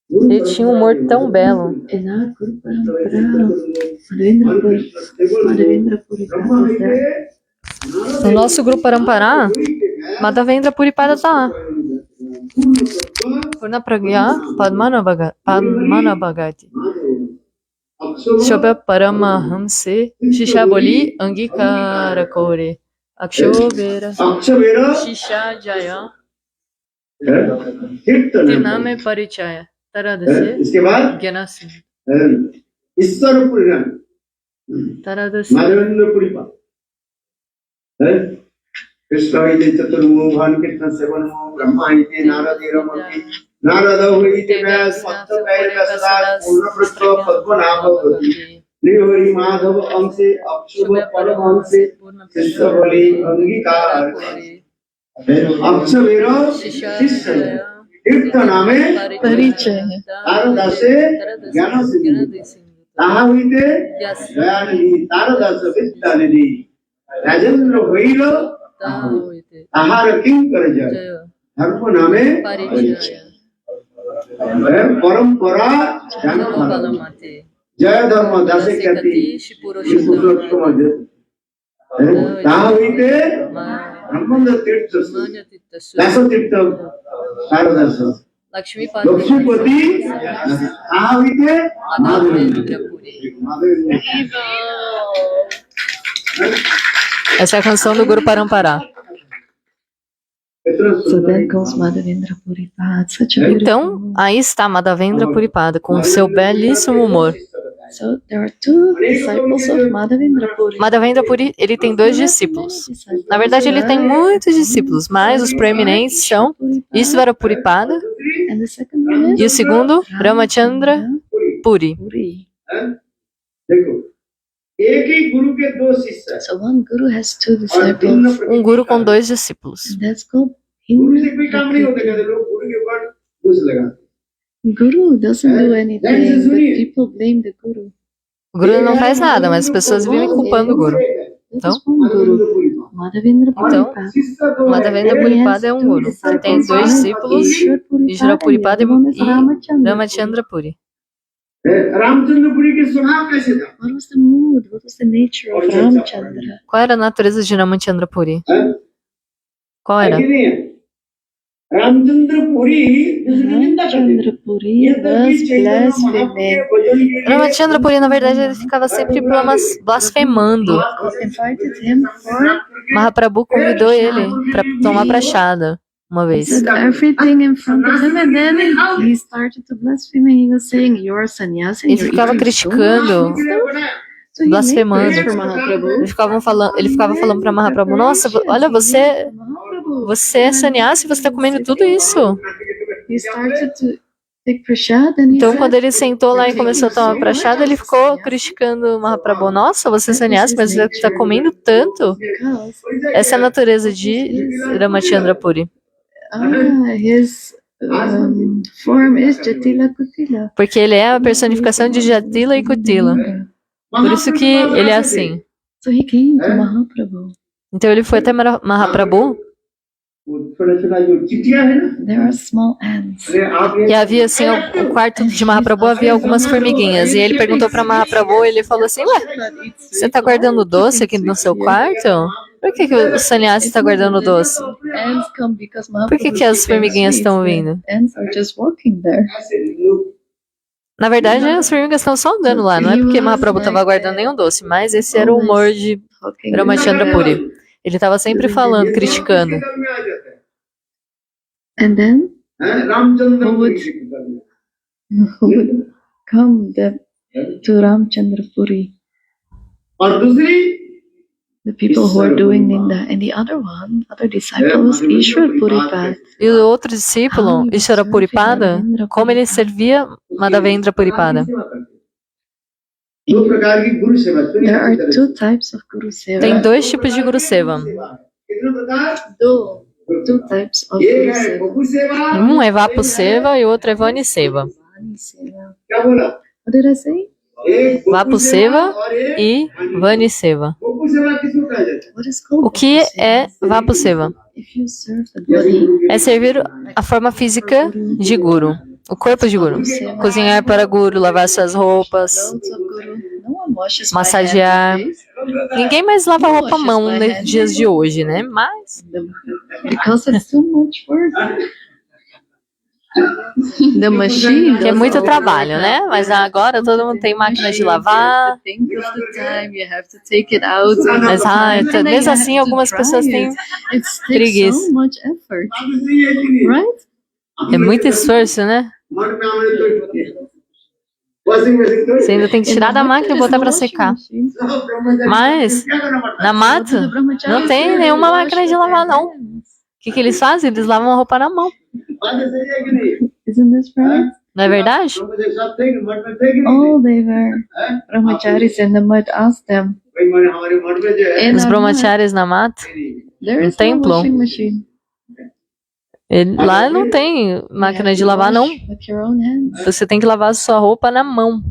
[SPEAKER 2] Ele tinha um humor tão belo.
[SPEAKER 1] In our Guru Parampara, Madhavendra Puripada was there.
[SPEAKER 2] No nosso Guru Parampara, Madhavendra Puripada tá lá. Purna Pragya Padmanabhagati. Shobha Paramahamse Shishaboli Angikara Kore Akshobera Shisha Jaya Tiname Parichaya Taradase
[SPEAKER 3] इसके बाद
[SPEAKER 2] Gyanasi
[SPEAKER 3] ईश्वरपुरी राम
[SPEAKER 2] Taradase
[SPEAKER 3] माधवेंद्रपुरी पा कृष्ण इति चतुर्मुखान कृष्ण सेवनमो ब्रह्मा इति नारद रमति नारद इति व्यास सप्तकैर कसदार पूर्णपृष्ठ पद्मनाभ भवति श्रीहरि माधव अंशे अक्षुभ परमहंसे शिष्यबलि अंगीकार अक्षवेर शिष्य तीर्थ नामे
[SPEAKER 1] परिचय
[SPEAKER 3] तारदासे ज्ञान सिंधु ताहा हुईते दयानिधि तारदास विद्यानिधि राजेंद्र वैल आहार किंकर जय धर्म नामे परिचय परंपरा ज्ञान फलम जय धर्म दासे ख्याति पुरुषोत्तम जय ताहा हुईते ब्रह्मानंद तीर्थ दास तीर्थ तारदास लक्ष्मीपति ताहा हुईते
[SPEAKER 2] Madhavendra-puri. Essa é a canção do Guru Parampara.
[SPEAKER 1] So then goes Madhavendra Puripada, such a beautiful
[SPEAKER 2] Então, aí está Madhavendra Puripada com o seu belíssimo humor.
[SPEAKER 1] So there are two disciples of Madhavendra Puri.
[SPEAKER 2] Madhavendra Puri, ele tem 2 discípulos. Na verdade, ele tem muitos discípulos, mas os proeminentes são Ishvara Puripada
[SPEAKER 1] And the second one
[SPEAKER 2] e o segundo, Ramachandra Puri.
[SPEAKER 1] Puri.
[SPEAKER 3] देखो एक ही गुरु के दो शिष्य
[SPEAKER 1] So one guru has two
[SPEAKER 3] और भिन्न
[SPEAKER 1] disciples.
[SPEAKER 2] Um guru com 2 discípulos.
[SPEAKER 1] That's called
[SPEAKER 3] गुरु से कोई काम नहीं होता कहते लोग गुरु के ऊपर दोष लगाते
[SPEAKER 1] Guru doesn't do anything, but people blame the guru.
[SPEAKER 2] O guru não faz nada, mas as pessoas vivem culpando o guru.
[SPEAKER 1] That is one guru. Madhavendra
[SPEAKER 2] Então,
[SPEAKER 1] Puripada.
[SPEAKER 2] Madhavendra Puripada é um guru. Ele tem 2 discípulos, Ishvara Puripada e Ramachandra Puri.
[SPEAKER 3] Ramchandrapuri के स्वभाव कैसे था
[SPEAKER 1] What was the mood? What was the nature of Ramchandra?
[SPEAKER 2] Qual era a natureza de Ramachandra Puri? Qual
[SPEAKER 3] है
[SPEAKER 2] era?
[SPEAKER 3] कि नहीं है? Ramchandrapuri
[SPEAKER 1] Ramchandra Puri was blaspheming.
[SPEAKER 2] Ramachandra Puri, na verdade, ele ficava sempre blasfemando.
[SPEAKER 1] Invited him for
[SPEAKER 2] Mahaprabhu convidou ele para tomar prachada uma vez.
[SPEAKER 1] said everything in front of him, and then he started to blaspheme. He was saying, "You're a sannyasi."
[SPEAKER 2] Ele ficava criticando,
[SPEAKER 1] So he made
[SPEAKER 2] blasfemando.
[SPEAKER 1] prayer for Mahaprabhu.
[SPEAKER 2] Ele ficava falando para Mahaprabhu: Nossa, olha, você é sannyasi, você está comendo tudo isso.
[SPEAKER 1] He started to take prasad, and he
[SPEAKER 2] Então,
[SPEAKER 1] said,
[SPEAKER 2] quando ele sentou lá e começou a tomar prachada, ele ficou criticando Mahaprabhu: Nossa, você é sannyasi, mas você está comendo tanto.
[SPEAKER 1] because
[SPEAKER 2] Essa é a natureza de Ramachandra Puri.
[SPEAKER 1] his form is Jatila Kutila.
[SPEAKER 2] Porque ele é a personificação de Jatila e Kutila. Por isso que ele é assim.
[SPEAKER 1] So he came to Mahaprabhu.
[SPEAKER 2] Então ele foi até Mahaprabhu
[SPEAKER 3] छोटा-छोटा जो चिटिया है ना
[SPEAKER 1] There are small ants.
[SPEAKER 3] अरे आप ये
[SPEAKER 2] e havia assim, o quarto de Mahaprabhu havia algumas formiguinhas. E ele perguntou para Mahaprabhu, ele falou assim: Ué, você tá guardando doce aqui no seu quarto? Por que o sannyasi está guardando doce?
[SPEAKER 1] Ants come because
[SPEAKER 2] Por que as formiguinhas estão vindo?
[SPEAKER 1] Ants are just walking there.
[SPEAKER 3] ऐसे लोग
[SPEAKER 2] Na verdade, as formigas estão só andando lá. Não é porque Mahaprabhu estava guardando nenhum doce, mas esse era o humor de
[SPEAKER 1] Talking
[SPEAKER 2] Ramachandra Puri. Ele estava sempre falando, criticando.
[SPEAKER 3] किधर में आ जाता है
[SPEAKER 1] And then
[SPEAKER 3] हैं? Ramchandra
[SPEAKER 1] Who would-
[SPEAKER 3] के किधर में
[SPEAKER 1] who would come to Ramchandra Puri?
[SPEAKER 3] और दूसरी
[SPEAKER 1] The people who are doing Ninda. And the other one, other disciple was Ishwar Puripad.
[SPEAKER 2] E o outro discípulo, Ishvara Puripada, como ele servia Madhavendra Puripada.
[SPEAKER 3] दो प्रकार की गुरु सेवा
[SPEAKER 1] There are two types of Guru Seva.
[SPEAKER 2] Tem 2 tipos de Guru Seva.
[SPEAKER 3] कितने प्रकार
[SPEAKER 1] Two types of
[SPEAKER 3] एक
[SPEAKER 1] Guru
[SPEAKER 3] है
[SPEAKER 1] Seva.
[SPEAKER 3] बबू सेवा
[SPEAKER 2] Um é Vapu Seva e o outro é Vani Seva.
[SPEAKER 1] Vani Seva.
[SPEAKER 3] क्या बोला
[SPEAKER 1] What did I say?
[SPEAKER 3] एक
[SPEAKER 2] Vapu Seva
[SPEAKER 3] और एक
[SPEAKER 2] e Vani Seva.
[SPEAKER 3] बबू सेवा किसको कहा जाता है
[SPEAKER 1] What is called
[SPEAKER 2] O que
[SPEAKER 1] Vapu Seva?
[SPEAKER 2] é Vapu Seva?
[SPEAKER 1] If you serve the body,
[SPEAKER 2] É servir a forma física de Guru, o corpo de Guru. Cozinhar para Guru, lavar suas roupas,
[SPEAKER 1] clothes of Guru. No one washes
[SPEAKER 2] Massagear.
[SPEAKER 1] my hands and face.
[SPEAKER 2] Ninguém mais lava roupa à mão nos dias de hoje, né? Mas
[SPEAKER 1] Because it's too much work. The machine.
[SPEAKER 2] é muito trabalho, né? Mas agora todo mundo tem máquina de lavar. Mas mesmo assim, algumas pessoas têm preguiça.
[SPEAKER 1] So much effort, right?
[SPEAKER 2] É muito esforço, né? Você ainda tem que tirar da máquina e botar para secar. Mas na mata não tem nenhuma máquina de lavar, não. O que eles fazem? Eles lavam a roupa na mão.
[SPEAKER 1] Isn't this right?
[SPEAKER 2] Não é verdade?
[SPEAKER 1] Oh, they were brahmacharis in the mud. Ask them.
[SPEAKER 2] Os brahmacharis na mata,
[SPEAKER 1] There is no
[SPEAKER 2] templo.
[SPEAKER 1] washing machine.
[SPEAKER 2] Lá não tem máquina de lavar, não.
[SPEAKER 1] With your own hands.
[SPEAKER 2] Você tem que lavar a sua roupa na mão.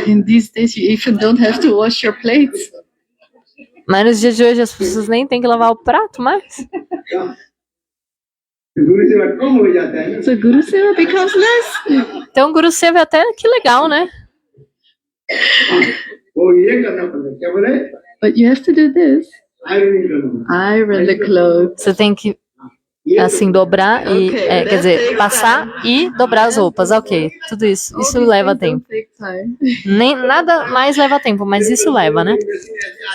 [SPEAKER 1] In these days, you even don't have to wash your plates.
[SPEAKER 2] Mas nos dias de hoje as pessoas nem têm que lavar o prato mais.
[SPEAKER 1] So Guru Seva becomes less.
[SPEAKER 2] Então o Guru Seva é até que legal, né?
[SPEAKER 1] But you have to do this. Iron the clothes.
[SPEAKER 2] Você tem que assim dobrar e quer dizer, passar e dobrar as roupas. Ok, tudo isso. Isso leva tempo. Nem nada mais leva tempo, mas isso leva, né?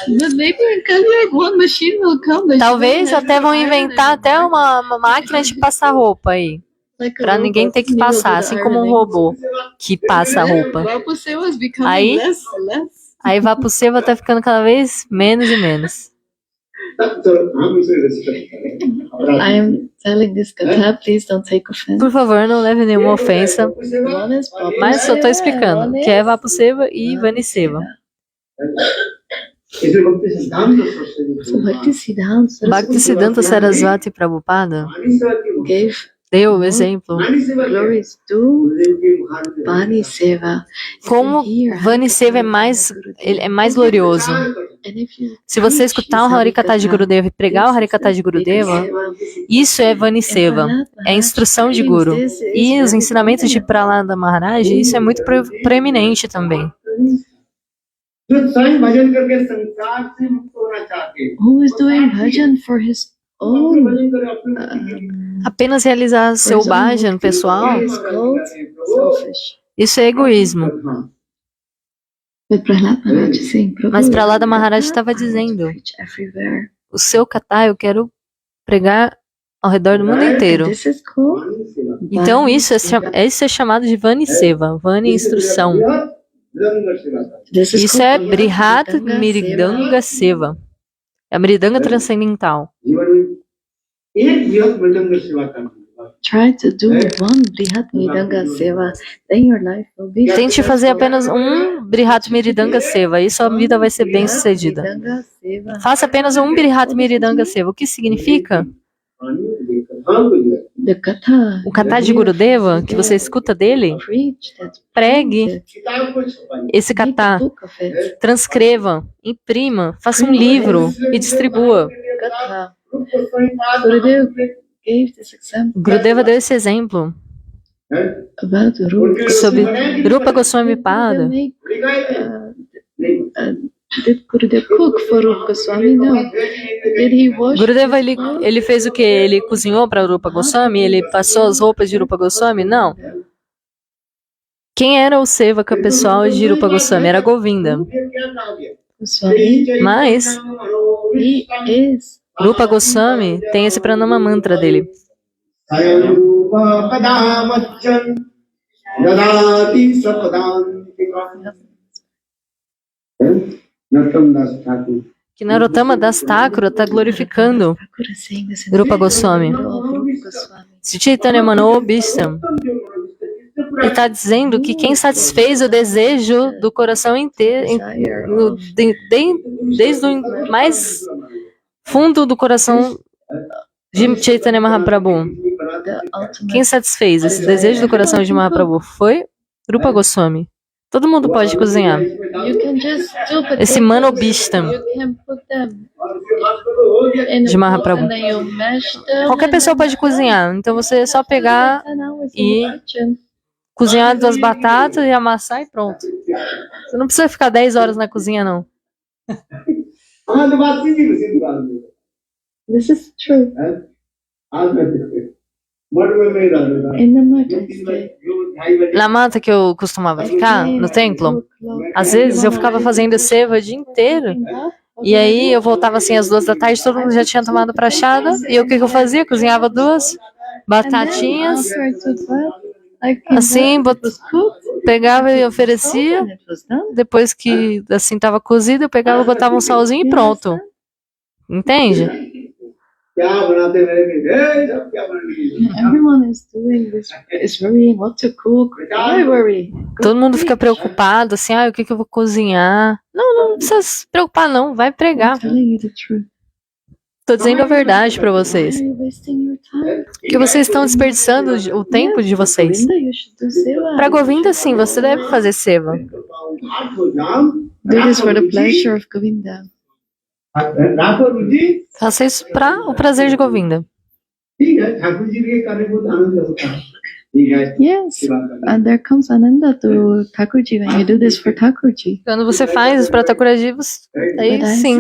[SPEAKER 1] But maybe in Kali one machine will come.
[SPEAKER 2] Talvez até vão inventar até uma máquina de passar roupa aí. Pra ninguém ter que passar, assim como um robô que passa a roupa. Aí Vapuseva tá ficando cada vez menos e menos.
[SPEAKER 1] I am telling this katha, please don't take offense.
[SPEAKER 2] Por favor, não leve nenhuma ofensa. Mas só tô explicando que é Vapuseva e Vaniseva. Bhaktisiddhanta Sarasvati Prabhupada deu o exemplo como Vaniseva é mais glorioso. Se você escutar o Harikatha de Gurudeva e pregar o Harikatha de Gurudeva, isso é Vaniseva, é a instrução de Guru. E os ensinamentos de Prahlada Maharaj, isso é muito proeminente também.
[SPEAKER 1] Who is doing bhajan for his own?
[SPEAKER 2] Apenas realizar seu bhajan pessoal, isso é egoísmo. Mas Prahlada Maharaj estava dizendo, o seu katha eu quero pregar ao redor do mundo inteiro. Então isso é chamado de Vaniseva, Vani instrução. Isso é Brihat Miridanga Seva. É a Miridanga transcendental.
[SPEAKER 1] Try to do one Brihat Miridanga Seva, then your life will be.
[SPEAKER 2] Tente fazer apenas um Brihat Miridanga Seva e sua vida vai ser bem sucedida. Faça apenas um Brihat Miridanga Seva. O que significa? O katha de Gurudeva, que você escuta dele, pregue esse katha, transcreva, imprima, faça um livro e distribua. Gurudeva deu esse exemplo sobre Rupa Goswami Pada.
[SPEAKER 1] Did Gurudeva cook for Rupa Goswami? No. Did he wash?
[SPEAKER 2] Gurudeva ele fez o que? Ele cozinhou para Rupa Goswami? Ele passou as roupas de Rupa Goswami? Não. Quem era o sevaka pessoal de Rupa Goswami? Era Govinda. Mas Rupa Goswami tem esse pranama mantra dele. Que Narottama Das Thakura está glorificando Rupa Goswami. Se Chaitanya Manobishtam, ele está dizendo que quem satisfez o desejo do coração inteiro, desde o mais fundo do coração de Chaitanya Mahaprabhu, quem satisfez esse desejo do coração de Mahaprabhu foi Rupa Goswami. Todo mundo pode cozinhar. Esse Manobishtam de Mahaprabhu. Qualquer pessoa pode cozinhar. Então você é só pegar e cozinhar 2 batatas e amassar e pronto. Você não precisa ficar 10 horas na cozinha, não.
[SPEAKER 1] This is true. In the mud,
[SPEAKER 2] Na mata que eu costumava ficar, no templo, às vezes eu ficava fazendo seva o dia inteiro. E aí eu voltava assim às 2 da tarde, todo mundo já tinha tomado prachada. E o que eu fazia? Cozinhava 2 batatinhas, assim, pegava e oferecia. Depois que assim tava cozido, eu pegava, botava um salzinho e pronto. Entende?
[SPEAKER 1] Everyone is doing this. Is worrying what to cook. Why worry?
[SPEAKER 2] Todo mundo fica preocupado, assim, o que eu vou cozinhar? Não precisa se preocupar, não. Vai pregar.
[SPEAKER 1] I'm telling you the truth.
[SPEAKER 2] Tô dizendo a verdade pra vocês.
[SPEAKER 1] Why are you wasting your time?
[SPEAKER 2] Que vocês estão desperdiçando o tempo de vocês.
[SPEAKER 1] Govinda, you should do seva.
[SPEAKER 2] Pra Govinda, sim, você deve fazer seva.
[SPEAKER 1] Do this for the pleasure of Govinda.
[SPEAKER 2] Faça isso para o prazer de Govinda.
[SPEAKER 1] Yes, and there comes Ananda to Thakurji when you do this for Thakurji.
[SPEAKER 2] Quando você faz isso para Thakurji, aí sim,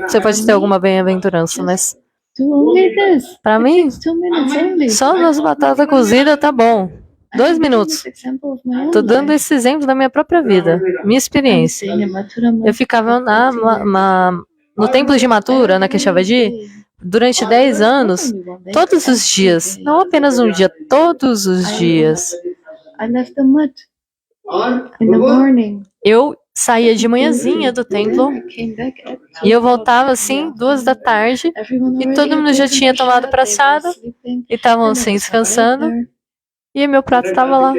[SPEAKER 2] você pode ter alguma bem-aventurança, mas
[SPEAKER 1] Do only this.
[SPEAKER 2] para mim,
[SPEAKER 1] 2 minutes only.
[SPEAKER 2] só 2 batatas cozidas tá bom. 2 minutos. Tô dando esse exemplo da minha própria vida, minha experiência. Eu ficava no templo de Mathura, na Keshavadi, durante 10 anos, todos os dias, não apenas um dia, todos os dias.
[SPEAKER 1] I left the mud in the morning.
[SPEAKER 2] Eu saía de manhãzinha do templo
[SPEAKER 1] I came back at
[SPEAKER 2] e eu voltava assim, 2 da tarde, e todo mundo já tinha tomado praçada e estavam assim descansando, e meu prato estava lá.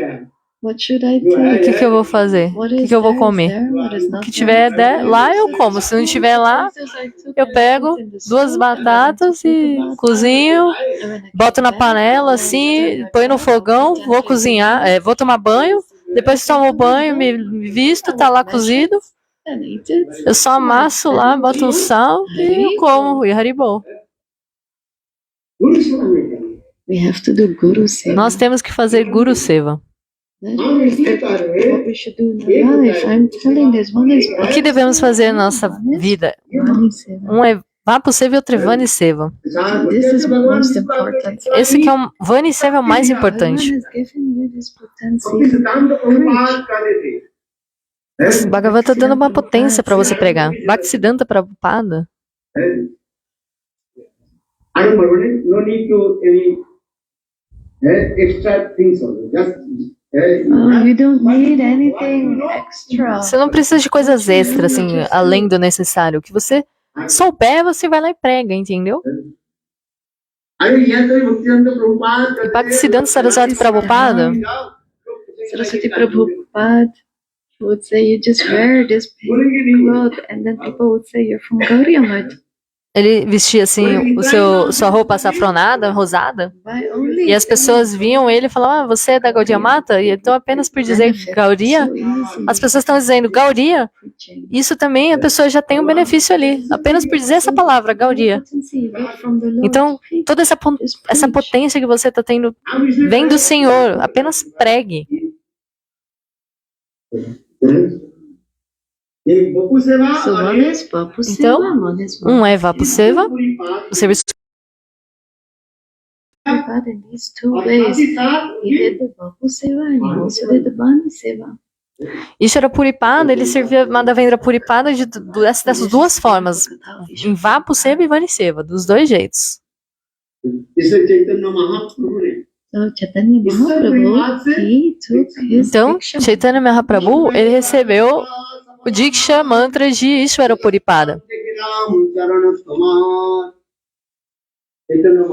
[SPEAKER 1] What should I do?
[SPEAKER 2] O que eu vou fazer? O que eu vou comer? O que tiver lá, eu como. Se não tiver lá, eu pego 2 batatas e cozinho, boto na panela assim, põe no fogão, vou cozinhar, vou tomar banho, depois tomo banho, me visto, tá lá cozido. Eu só amasso lá, boto um sal e eu como, e haribol.
[SPEAKER 1] We have to do Guru Seva.
[SPEAKER 2] Nós temos que fazer Guru Seva.
[SPEAKER 1] What we should do in our life. I'm telling this. One is
[SPEAKER 2] O que devemos fazer na nossa vida?
[SPEAKER 1] Vani Seva.
[SPEAKER 2] Um é Vapu Seva e outro é Vani Seva.
[SPEAKER 1] This is most important.
[SPEAKER 2] Esse que é o Vani Seva é o mais importante.
[SPEAKER 1] Everyone is giving you this potency.
[SPEAKER 2] O Bhagavan está dando uma potência para você pregar. Bhaktisiddhanta Prabhupada.
[SPEAKER 3] No need to any extra things also. Just
[SPEAKER 1] Oh, you don't need anything extra.
[SPEAKER 2] Você não precisa de coisas extras, assim, além do necessário. O que você souber, você vai lá e prega, entendeu? E Bhaktisiddhanta Saraswati Prabhupada,
[SPEAKER 1] Saraswati Prabhupada would say you just wear this pink cloth, and then people would say you're from Gaudiya Math.
[SPEAKER 2] ele vestia assim sua roupa açafronada, rosada,
[SPEAKER 1] Why only?
[SPEAKER 2] e as pessoas viam ele e falavam, você é da Gaudiya Mata? E então apenas por dizer Gaudiya, as pessoas estão dizendo Gaudiya, isso também a pessoa já tem um benefício ali, apenas por dizer essa palavra, Gaudiya. Então, toda essa potência que você está tendo vem do Senhor, apenas pregue.
[SPEAKER 1] So one is Vapu Seva,
[SPEAKER 2] Então,
[SPEAKER 1] one is
[SPEAKER 2] um é Vapu Seva, o serviço
[SPEAKER 1] Prabhupada in these 2 ways. He did the Vapu Seva and he also did the Vani Seva.
[SPEAKER 2] Ishvara Puripada, ele servia Madhavendra Puripada dessas 2 formas, em Vapu Seva e Vani Seva, dos 2 jeitos.
[SPEAKER 1] So Chaitanya Mahaprabhu, he took his
[SPEAKER 2] Então,
[SPEAKER 1] Diksha.
[SPEAKER 2] Chaitanya Mahaprabhu, ele recebeu o Diksha Mantra de Ishvara Puripada.
[SPEAKER 1] Chaitanya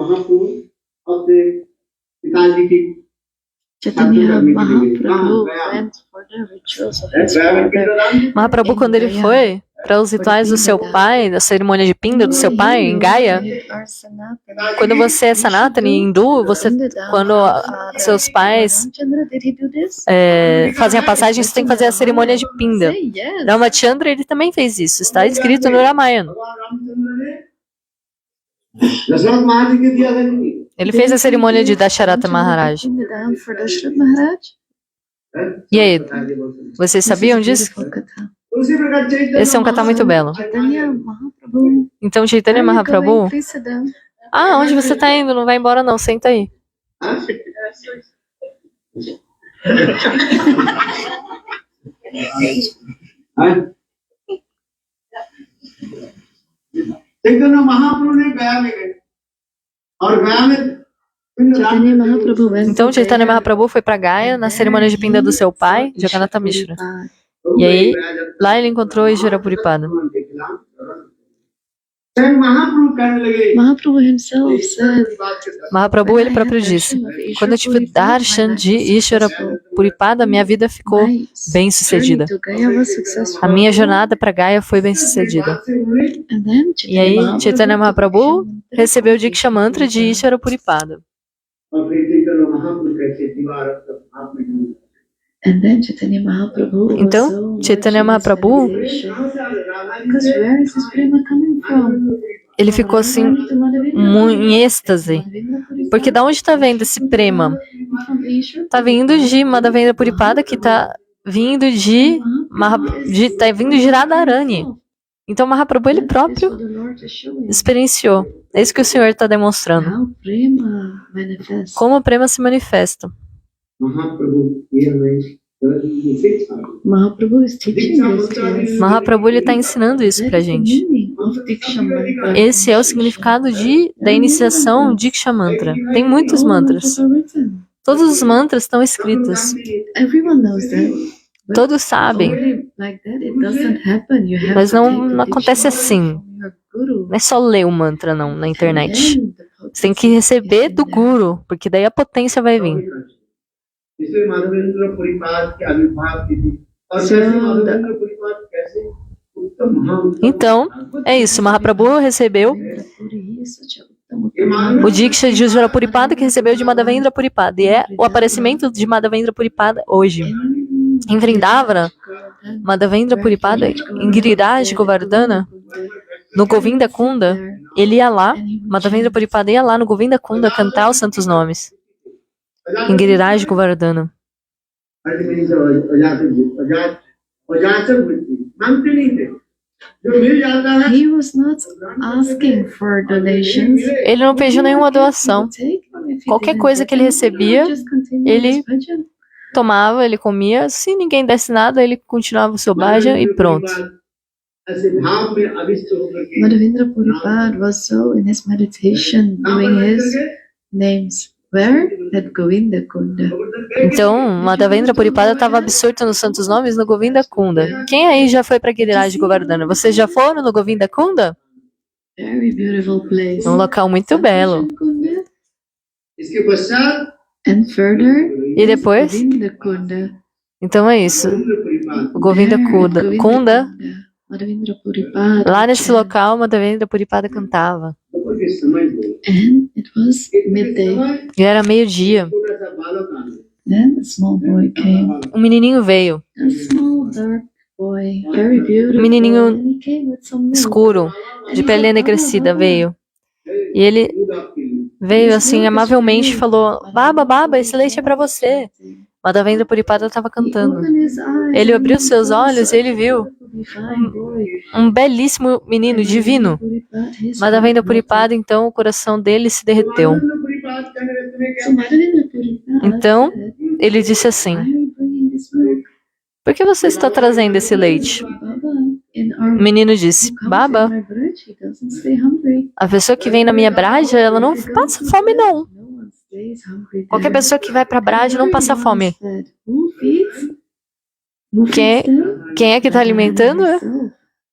[SPEAKER 1] Mahaprabhu went for the rituals of his father.
[SPEAKER 2] Mahaprabhu, quando ele foi para os rituais do seu pai, da cerimônia de Pinda do seu pai, em Gaya, quando você é Sanatani, hindu, quando seus pais fazem a passagem, você tem que fazer a cerimônia de Pinda. Ramachandra, ele também fez isso, está escrito no Ramayana. Ele fez a cerimônia de Dasharatha Maharaj. E aí, vocês sabiam disso? Esse é um katha muito belo.
[SPEAKER 1] Chaitanya Mahaprabhu.
[SPEAKER 2] Então, Chaitanya
[SPEAKER 1] Where are you
[SPEAKER 2] Mahaprabhu...
[SPEAKER 1] going? Please sit down.
[SPEAKER 2] Ah, onde você tá indo? Não vai embora não, senta aí.
[SPEAKER 3] Chaitanya महाप्रभु ने गया में गए और गया में
[SPEAKER 1] Chaitanya Mahaprabhu went
[SPEAKER 2] Então,
[SPEAKER 1] to
[SPEAKER 2] Chaitanya
[SPEAKER 1] Gaya,
[SPEAKER 2] Mahaprabhu foi pra Gaya na cerimônia de pinda do seu pai, Jagannatha Mishra. E aí, lá ele encontrou Ishvara Puripada.
[SPEAKER 1] Mahaprabhu himself said,
[SPEAKER 2] Mahaprabhu, ele próprio disse: quando eu tive darshan de Ishvara Puripada, minha vida ficou bem sucedida. A minha jornada para Gaya foi bem sucedida. E aí, Chaitanya Mahaprabhu recebeu o Diksha Mantra de Ishvara Puripada. Então, Chaitanya Mahaprabhu, ele ficou assim, em êxtase. Porque da onde está vindo esse prema? Está vindo de Madhavendra Puripada, que está vindo de Radharani. Então, Mahaprabhu, ele próprio experienciou. É isso que o Senhor está demonstrando. Como o prema se manifesta. Mahaprabhu, ele está ensinando isso pra gente. Esse é o significado da iniciação Diksha Mantra. Tem muitos mantras. Todos os mantras estão escritos. Todos sabem. Mas não acontece assim. Não é só ler o mantra não, na internet. Você tem que receber do Guru, porque daí a potência vai vir. Então, é isso. Mahaprabhu recebeu o Diksha de Ishvara Puripada, que recebeu de Madhavendra Puripada. E é o aparecimento de Madhavendra Puripada hoje. Em Vrindavana, Madhavendra Puripada, em Giriraj Govardhana, no Govinda Kunda, ele ia lá, Madhavendra Puripada ia lá no Govinda Kunda cantar os santos nomes. Em Giriraj Govardhana.
[SPEAKER 1] He was not asking for donations.
[SPEAKER 2] Ele não pediu nenhuma doação. Qualquer coisa que ele recebia, ele tomava, ele comia. Se ninguém desse nada, ele continuava o seu bhajan e pronto.
[SPEAKER 1] Madhavendra Puripada was so in his meditation doing his names. Where? At Govinda Kunda.
[SPEAKER 2] Então, Madhavendra Puripada estava absorto nos santos nomes no Govinda Kunda. Quem aí já foi para Giriraj Govardhana? Vocês já foram no Govinda Kunda?
[SPEAKER 1] Very beautiful place.
[SPEAKER 2] Um local muito belo.
[SPEAKER 1] And further,
[SPEAKER 2] E depois?
[SPEAKER 1] Govinda Kunda.
[SPEAKER 2] Então é isso. O Govinda Kunda.
[SPEAKER 1] Madhavendra Puripada.
[SPEAKER 2] Lá nesse local, Madhavendra Puripada cantava.
[SPEAKER 1] And it was midday.
[SPEAKER 2] E era meio-dia.
[SPEAKER 1] Then a small boy came.
[SPEAKER 2] Um menininho veio.
[SPEAKER 1] A small dark boy, very beautiful.
[SPEAKER 2] Menininho
[SPEAKER 1] And he came with some milk.
[SPEAKER 2] escuro, de pele enegrecida, veio. E ele veio assim, amavelmente, e falou: Baba, Baba, esse leite é para você. Madhavendra Puripada estava cantando. Ele abriu seus olhos e ele viu um belíssimo menino divino. Madhavendra Puripada, então o coração dele se derreteu. Então ele disse assim: por que você está trazendo esse leite? O menino disse: Baba, a pessoa que vem na minha Braja, ela não passa fome não. Qualquer pessoa que vai para Braja não passa fome. Quem é que está alimentando?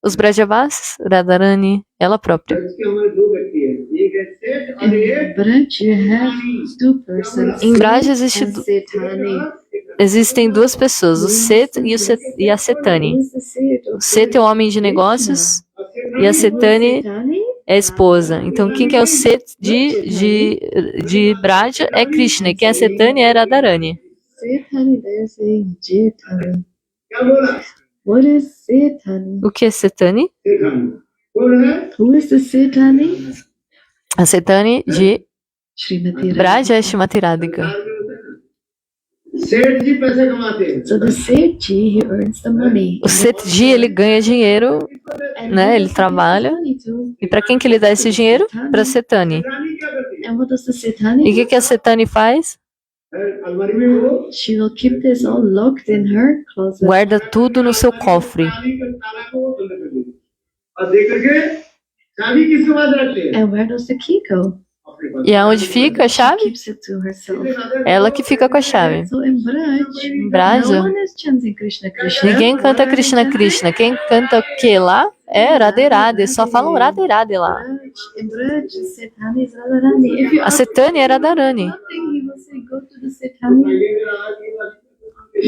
[SPEAKER 2] Os Brajavasis, Radharani, ela própria. Em Braja existem duas pessoas, o Set e a Setani. O Set é o homem de negócios e a Setani é a esposa. Então, quem que é o Set de Braja é Krishna, e quem é a Setani é Radharani.
[SPEAKER 1] What is Setani?
[SPEAKER 2] O que é Setani?
[SPEAKER 1] Who is the Setani?
[SPEAKER 2] A Setani de
[SPEAKER 1] Srimati
[SPEAKER 2] Braja é Shrimati Radhika.
[SPEAKER 3] सेठ जी पैसे कमाते हैं
[SPEAKER 1] So the Sethi, he earns the money.
[SPEAKER 2] O Setji, ele ganha dinheiro,
[SPEAKER 1] And
[SPEAKER 2] né?
[SPEAKER 1] who
[SPEAKER 2] Ele
[SPEAKER 1] does he give
[SPEAKER 2] trabalha.
[SPEAKER 1] the money to?
[SPEAKER 2] E para quem que ele dá esse dinheiro? Para Setani.
[SPEAKER 3] रानी क्या करती है
[SPEAKER 1] And what does the Sethani
[SPEAKER 2] E o
[SPEAKER 1] do?
[SPEAKER 2] que a Setani faz?
[SPEAKER 3] अलमारी में वो
[SPEAKER 1] She will keep this all locked in her closet.
[SPEAKER 2] Guarda tudo no seu cofre.
[SPEAKER 3] ताली का ताला को वो बंद कर देती है और देख करके चाबी किसके पास रखते हैं
[SPEAKER 1] And where does the key go?
[SPEAKER 3] अपने पास
[SPEAKER 2] E aonde fica a
[SPEAKER 1] She
[SPEAKER 2] chave?
[SPEAKER 1] keeps it to herself.
[SPEAKER 2] Ela que fica com a chave.
[SPEAKER 1] So in Braj,
[SPEAKER 2] Em
[SPEAKER 1] no
[SPEAKER 2] Braja,
[SPEAKER 1] one is chanting Krishna Krishna.
[SPEAKER 2] ninguém canta Krishna Krishna. Quem canta o que lá? É Radhe Radhe. Só falam Radhe Radhe lá.
[SPEAKER 1] In Braj, Sethani is Radharani. If you
[SPEAKER 2] A
[SPEAKER 1] ask
[SPEAKER 2] Setani é Radharani.
[SPEAKER 1] nothing, he will say, go to the Sethani.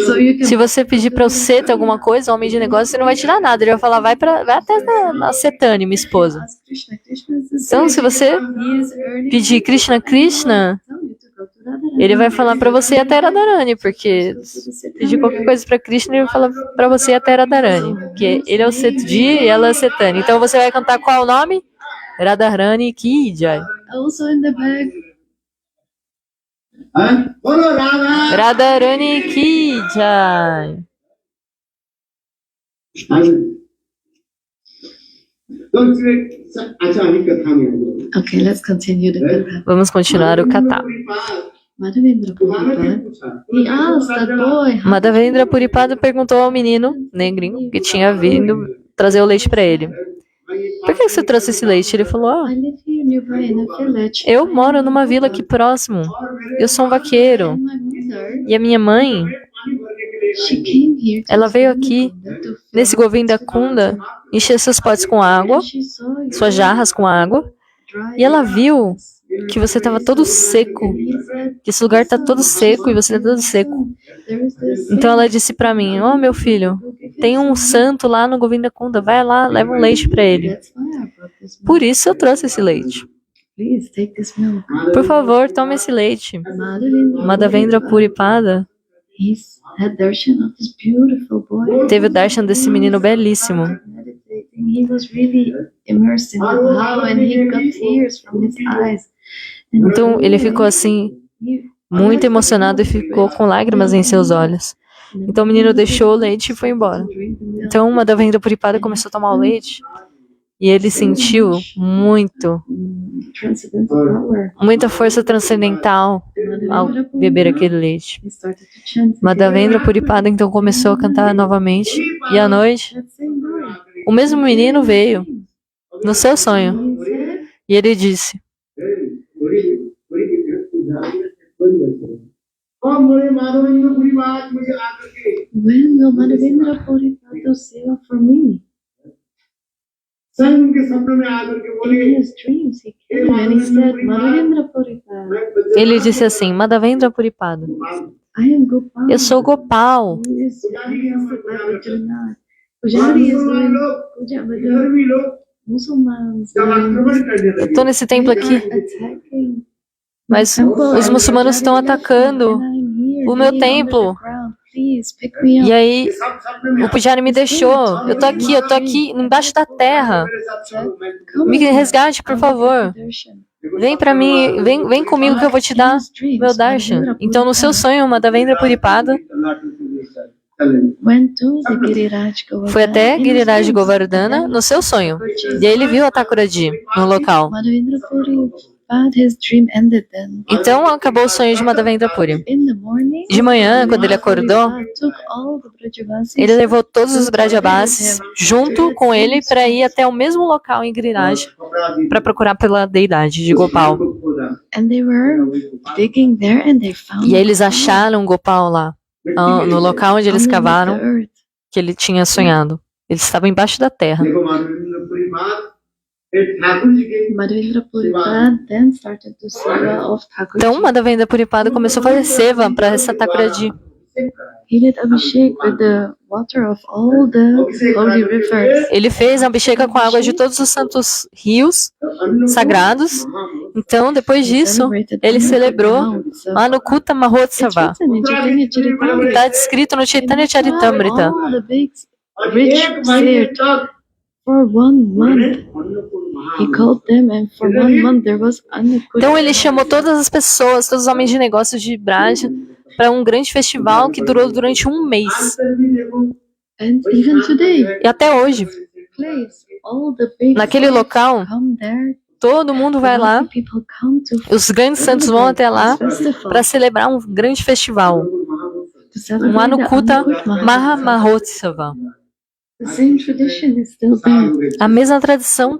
[SPEAKER 1] So you can
[SPEAKER 2] Se você pedir para o Seta alguma coisa, homem de negócio, ele não vai te dar nada. Ele vai falar, vai até na Setani, minha esposa.
[SPEAKER 1] ask Krishna Krishna. is the
[SPEAKER 2] Então,
[SPEAKER 1] same.
[SPEAKER 2] se você
[SPEAKER 1] He is earning
[SPEAKER 2] pedir Krishna Krishna,
[SPEAKER 1] tell you to go to Radharani.
[SPEAKER 2] ele vai falar para você ir até Radharani, porque se pedir qualquer coisa para Krishna, ele vai falar para você ir até Radharani, porque ele é o Setji e ela é a Setani. Então você vai cantar qual o nome? Radharani Ki Jai.
[SPEAKER 1] Also in the back,
[SPEAKER 3] हाँ? बोलो Radha
[SPEAKER 2] Radharani Ki Jai.
[SPEAKER 3] हाँ। तो इसमें अच्छा अभी कथा में हम
[SPEAKER 1] okay, let's continue the Katha.
[SPEAKER 2] Vamos continuar o Katha.
[SPEAKER 1] Madhavendra Puripad, he asked that boy, how
[SPEAKER 2] Madhavendra Puripada perguntou ao menino negrinho que tinha vindo trazer o leite para ele. Por que você trouxe esse leite? Ele falou,
[SPEAKER 1] I live here nearby in a village.
[SPEAKER 2] eu moro numa vila aqui próximo. Eu sou um vaqueiro.
[SPEAKER 1] And my mother,
[SPEAKER 2] E a minha mãe,
[SPEAKER 1] she came here to
[SPEAKER 2] ela veio
[SPEAKER 1] Govinda
[SPEAKER 2] aqui
[SPEAKER 1] Kunda to fill
[SPEAKER 2] nesse Govinda Kunda, encher seus potes com água,
[SPEAKER 1] She saw you
[SPEAKER 2] suas jarras com água,
[SPEAKER 1] dry
[SPEAKER 2] e ela viu que você estava todo seco, que esse lugar está todo seco e você está todo seco.
[SPEAKER 1] There is this
[SPEAKER 2] Então ela disse para mim, meu filho, tem um santo lá no Govinda Kunda, vai lá, leva um leite para ele.
[SPEAKER 1] That's why I brought this milk.
[SPEAKER 2] Por isso eu trouxe esse leite.
[SPEAKER 1] Please take this milk.
[SPEAKER 2] Por favor, tome esse leite.
[SPEAKER 1] Madhavendra,
[SPEAKER 2] Madhavendra Puripada
[SPEAKER 1] he's had darshan of this beautiful boy.
[SPEAKER 2] teve o darshan desse menino belíssimo.
[SPEAKER 1] Meditating, he was really immersed in the bhava and he got tears from his eyes. And
[SPEAKER 2] Então ele ficou assim,
[SPEAKER 1] he-
[SPEAKER 2] muito emocionado e ficou com lágrimas em seus olhos. Então o menino deixou o leite e foi embora. Então Madhavendra Puripada começou a tomar o leite e ele sentiu
[SPEAKER 1] Transcendental power.
[SPEAKER 2] muita força transcendental ao beber aquele leite.
[SPEAKER 1] He started to chant
[SPEAKER 2] Madhavendra Puripada então começou a cantar novamente e à noite
[SPEAKER 1] that same boy.
[SPEAKER 2] o mesmo menino veio no seu sonho
[SPEAKER 1] He said,
[SPEAKER 2] e ele disse:
[SPEAKER 3] और मेरे माधवेंद्र पूरी बात मुझे आकर के
[SPEAKER 1] when will Madhavendra Puripad do seva for me?
[SPEAKER 3] स्वयं उनके सपने में आकर के बोले
[SPEAKER 1] In his dreams, he came and he said, Madhavendra Puripad,
[SPEAKER 2] Ele disse assim, Madhavendra Puripada,
[SPEAKER 1] I am Gopal.
[SPEAKER 2] eu sou Gopal.
[SPEAKER 1] Who is blessed by Bajranath. Pujari is doing puja, but
[SPEAKER 3] इधर
[SPEAKER 1] the
[SPEAKER 3] भी लोग
[SPEAKER 1] Muslims
[SPEAKER 3] जब आक्रमण करने लगे
[SPEAKER 2] Estou nesse templo aqui,
[SPEAKER 1] attacking.
[SPEAKER 2] mas os muçulmanos estão atacando
[SPEAKER 1] And I'm here,
[SPEAKER 2] o meu
[SPEAKER 1] laying
[SPEAKER 2] templo.
[SPEAKER 1] under the ground. Please pick me up.
[SPEAKER 2] E aí
[SPEAKER 3] सब सपने में
[SPEAKER 2] o Pujari me deixou. Eu tô aqui embaixo da terra.
[SPEAKER 3] मेरे साथ चलो मैं
[SPEAKER 1] Come
[SPEAKER 2] Me
[SPEAKER 1] with
[SPEAKER 2] resgate, por favor. Vem pra mim, vem comigo que eu vou te dar meu darshan. Então no seu sonho, Madhavendra Puripada
[SPEAKER 1] Went to the Giriraj Govardhana.
[SPEAKER 2] foi até
[SPEAKER 1] in his
[SPEAKER 2] Giriraj
[SPEAKER 1] dreams.
[SPEAKER 2] Govardhana no seu sonho. E aí ele viu a Thakuradi no local.
[SPEAKER 1] Madhavendra Puri, but his dream ended then.
[SPEAKER 2] Então acabou o sonho de Madhavendra Puri.
[SPEAKER 1] In the morning,
[SPEAKER 2] De manhã, quando ele acordou,
[SPEAKER 1] took all the Brajavasis
[SPEAKER 2] ele levou todos os Brajabasis junto com ele para ir até o mesmo local em Giriraj para procurar pela deidade de Gopal.
[SPEAKER 1] and they were digging there and they found
[SPEAKER 2] E aí eles acharam Gopal lá, no local onde eles
[SPEAKER 1] underneath the
[SPEAKER 2] cavaram,
[SPEAKER 1] earth.
[SPEAKER 2] que ele tinha sonhado. Ele estava embaixo da terra.
[SPEAKER 3] देखो माधवेंद्र पूरी बात एक ठाकुर जी के
[SPEAKER 1] Madhavendra Puripad then started to seva of Thakur.
[SPEAKER 2] Então Madhavendra Puripada começou a fazer seva para essa Thakuradi.
[SPEAKER 1] He did Abhishek with the water of all the holy rivers.
[SPEAKER 2] Ele fez Abhisheka com água de todos os santos rios sagrados. Então, depois disso, ele celebrou lá no Kuta Mahotsava. Está descrito no Chaitanya Charitamrita.
[SPEAKER 1] All the big rich seared for 1 month. He called them and for 1 month there was
[SPEAKER 2] Então ele chamou todas as pessoas, todos os homens de negócios de Braja, para um grande festival que durou durante um mês.
[SPEAKER 1] And even today,
[SPEAKER 2] E até hoje,
[SPEAKER 1] place, all the big
[SPEAKER 2] naquele
[SPEAKER 1] saints
[SPEAKER 2] local,
[SPEAKER 1] come there.
[SPEAKER 2] todo mundo vai lá,
[SPEAKER 1] Wealthy people come to
[SPEAKER 2] os grandes santos vão até lá
[SPEAKER 1] festival,
[SPEAKER 2] para celebrar um grande festival,
[SPEAKER 1] to celebrate
[SPEAKER 2] um Anukuta
[SPEAKER 1] the Anukut
[SPEAKER 2] Mahamahotsava.
[SPEAKER 1] The same tradition is still there.
[SPEAKER 2] A mesma tradição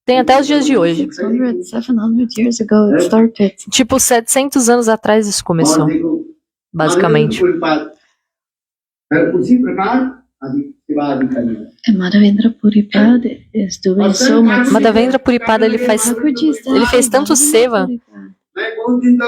[SPEAKER 2] tem até os dias de hoje.
[SPEAKER 1] 600, 700 years ago it started.
[SPEAKER 2] Tipo, 700 anos atrás isso começou, basicamente.
[SPEAKER 1] And Madhavendra Puripad is doing so much.
[SPEAKER 2] Madhavendra Puripada, ele fez tanto seva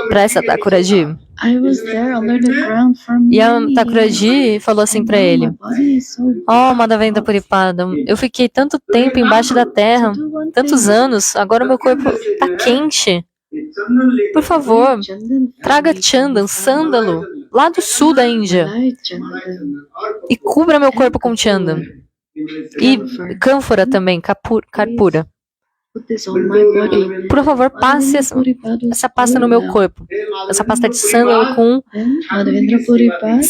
[SPEAKER 2] para essa Thakuraji.
[SPEAKER 1] I was there under the ground for
[SPEAKER 2] E a
[SPEAKER 1] many
[SPEAKER 2] Thakuraji falou assim para ele:
[SPEAKER 1] My body is so
[SPEAKER 2] "Oh, Madhavendra Puripada, eu fiquei tanto tempo embaixo da terra, tantos anos, agora meu corpo tá quente. Por favor, traga Chandan, sândalo, lá do sul da Índia, e cubra meu corpo com Chandan. E cânfora também, Karpura.
[SPEAKER 1] Put this on my body.
[SPEAKER 2] Por favor, passe essa pasta no meu corpo. Essa pasta de sândalo com
[SPEAKER 1] Madhavendra Puripad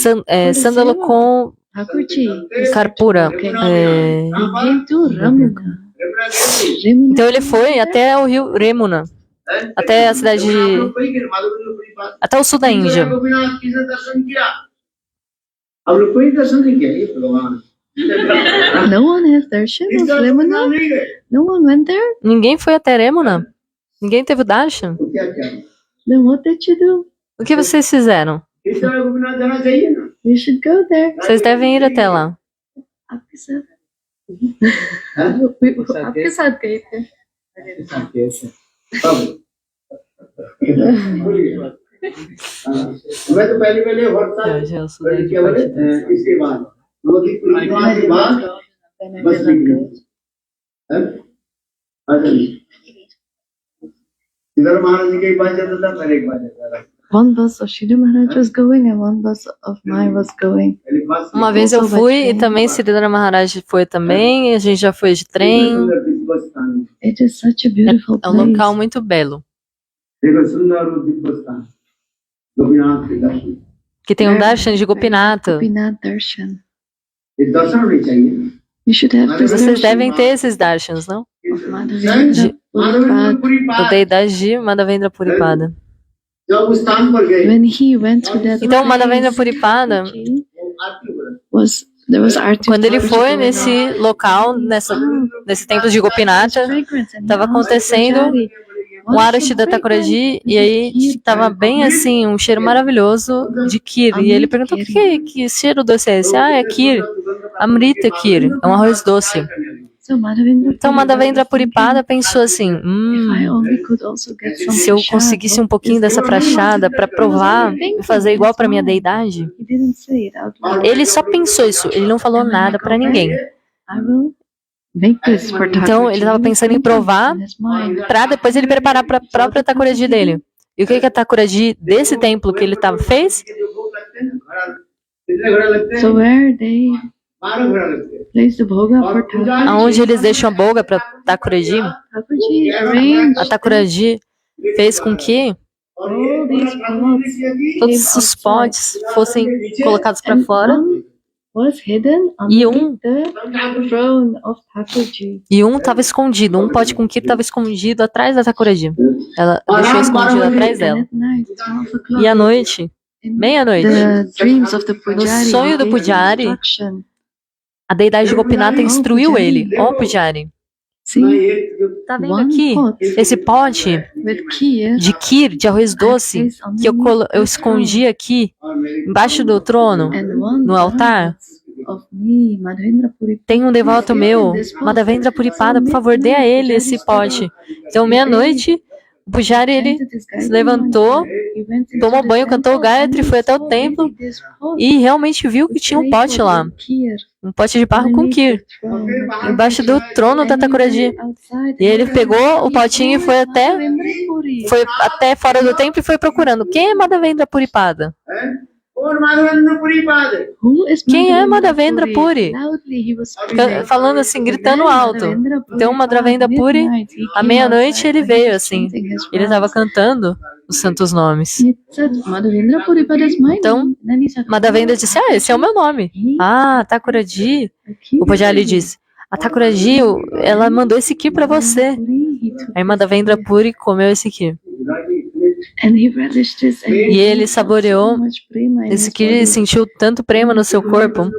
[SPEAKER 2] sândalo com
[SPEAKER 1] Thakurji
[SPEAKER 2] Karpura.
[SPEAKER 1] he came to Ramuna.
[SPEAKER 2] Então ele foi até o rio Remuna, até a cidade de... até o sul da Índia.
[SPEAKER 1] No one has darshan of Ramuna? No one went there?
[SPEAKER 2] Ninguém foi até Remuna? Ninguém teve o darshan?
[SPEAKER 1] Then what did you do?
[SPEAKER 2] O que vocês fizeram?
[SPEAKER 1] You should go there.
[SPEAKER 2] Vocês devem ir até lá.
[SPEAKER 1] आपके साथ आपके साथ गए थे
[SPEAKER 3] मैं तो पहले इसके बाद नवदीप पूर्णिमा के बाद बस इधर महाराज के पास जाता था मेरे एक बार जाता था
[SPEAKER 1] One bus of Shri Maharaj was going and one bus of mine was going.
[SPEAKER 2] Uma vez eu fui e também Siddhara Maharaj foi também, a gente já foi de trem.
[SPEAKER 1] It is such a beautiful
[SPEAKER 2] É um
[SPEAKER 1] place.
[SPEAKER 2] local muito belo, que tem um darshan de Gopinata.
[SPEAKER 1] Gopinath Darshan. You should have this
[SPEAKER 2] Vocês
[SPEAKER 1] darshan
[SPEAKER 2] devem ter esses darshans, não?
[SPEAKER 1] of Madhavendra Puripad.
[SPEAKER 2] Da deidade de Madhavendra Puripada.
[SPEAKER 1] When he went to that
[SPEAKER 2] Então, Madhavendra Puripada,
[SPEAKER 1] there was arti
[SPEAKER 2] quando ele foi nesse local, nesse templo de Gopinata, estava acontecendo um arati da Thakuraji, e aí estava bem assim, um cheiro maravilhoso de Kir. E ele perguntou: que cheiro doce é esse? Ah, é Kir, Amrita Kir, é um arroz doce. Então Madhavendra Puripada pensou assim: se eu conseguisse um pouquinho dessa prachada para provar e fazer igual para minha deidade. Ele só pensou isso, ele não falou nada para ninguém. Então ele estava pensando em provar para depois ele preparar para a própria Thakuraji dele. E o que a Thakuraji desse templo que ele fez?
[SPEAKER 1] So where they place the bhoga for Thakurji.
[SPEAKER 2] Aonde eles deixam a boga para Thakuraji? A Thakuraji fez com que todos os potes fossem colocados para fora e um estava escondido, um pote com Kir estava escondido atrás da Thakuraji. Ela deixou escondido atrás dela. E à noite, meia-noite, no sonho do Pujari, a deidade de Gopinata instruiu ele: ó Pujari, tá vendo aqui esse pote de Kir, de arroz doce, que eu escondi aqui embaixo do trono, no altar? Tem um devoto meu, Madhavendra Puripada, por favor, dê a ele esse pote. Então, meia-noite, o Pujari, ele se levantou, tomou banho, cantou o Gayatri, foi até o templo e realmente viu que tinha um pote lá. Um pote de barro com Kir, embaixo do trono da Thakuraji. E ele pegou o potinho e foi até fora do templo e foi procurando. Quem é Madhavendra Puripada? Quem é Madhavendra Puri? Falando assim, gritando alto. Então Madhavendra Puri, à meia-noite ele veio assim. Ele estava cantando os santos nomes.
[SPEAKER 1] He said, Madhavendra Puripada is my
[SPEAKER 2] Então,
[SPEAKER 1] name. And then he said,
[SPEAKER 2] Madhavendra disse, esse é o meu nome. Ah, Thakuraji. O Pujari disse, a Thakuraji, ela mandou esse ki pra você. Aí Madhavendra Puri comeu esse ki.
[SPEAKER 1] And he relished this, and
[SPEAKER 2] E ele saboreou
[SPEAKER 1] so much prema in
[SPEAKER 2] esse
[SPEAKER 1] his
[SPEAKER 2] ki,
[SPEAKER 1] body.
[SPEAKER 2] sentiu tanto prema no seu corpo,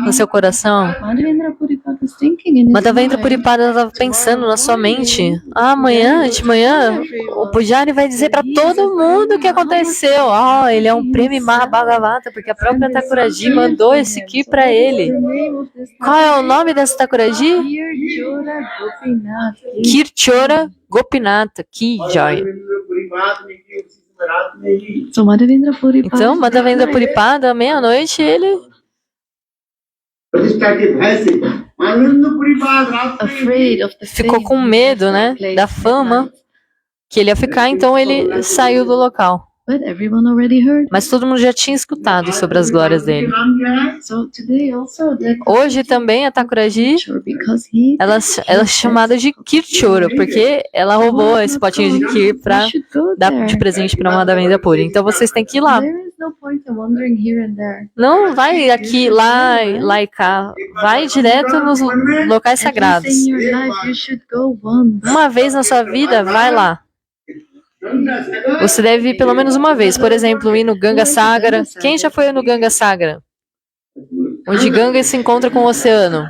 [SPEAKER 2] no seu coração.
[SPEAKER 1] Madhavendra Puripada was thinking in his
[SPEAKER 2] Madhavendra
[SPEAKER 1] mind,
[SPEAKER 2] Puripada estava pensando na sua mente. Amanhã, de manhã, o Pujari vai dizer para todo mundo o que aconteceu. Ele é um prêmio Mahabhagavata, porque a própria Thakuraji mandou esse ki para ele. Qual é o nome dessa Thakuraji? Kirchora Gopinatha Ki Jai.
[SPEAKER 1] So Madhavendra Puripada,
[SPEAKER 2] Então, Madhavendra Puripada, à meia-noite, ele
[SPEAKER 1] afraid of the
[SPEAKER 2] ficou
[SPEAKER 1] fame
[SPEAKER 2] com medo, né, da fama que ele ia ficar, então ele saiu do local.
[SPEAKER 1] But everyone already heard.
[SPEAKER 2] Mas todo mundo já tinha escutado sobre as glórias dele.
[SPEAKER 1] So today also that
[SPEAKER 2] Hoje também a Thakuraji,
[SPEAKER 1] because he
[SPEAKER 2] ela é chamada de Kirchora, porque ela roubou esse potinho de Kir para dar de presente para Madhavendra Puri. Então vocês têm que ir lá.
[SPEAKER 1] There is no point in wandering here and there.
[SPEAKER 2] Não vai aqui, lá e cá. Vai direto nos locais sagrados.
[SPEAKER 1] At least in your life you should go once.
[SPEAKER 2] Uma vez na sua vida, vai lá. Você deve ir pelo menos uma vez. Por exemplo, ir no Ganga Sagara. Quem já foi no Ganga Sagara? Onde Ganga se encontra com o oceano.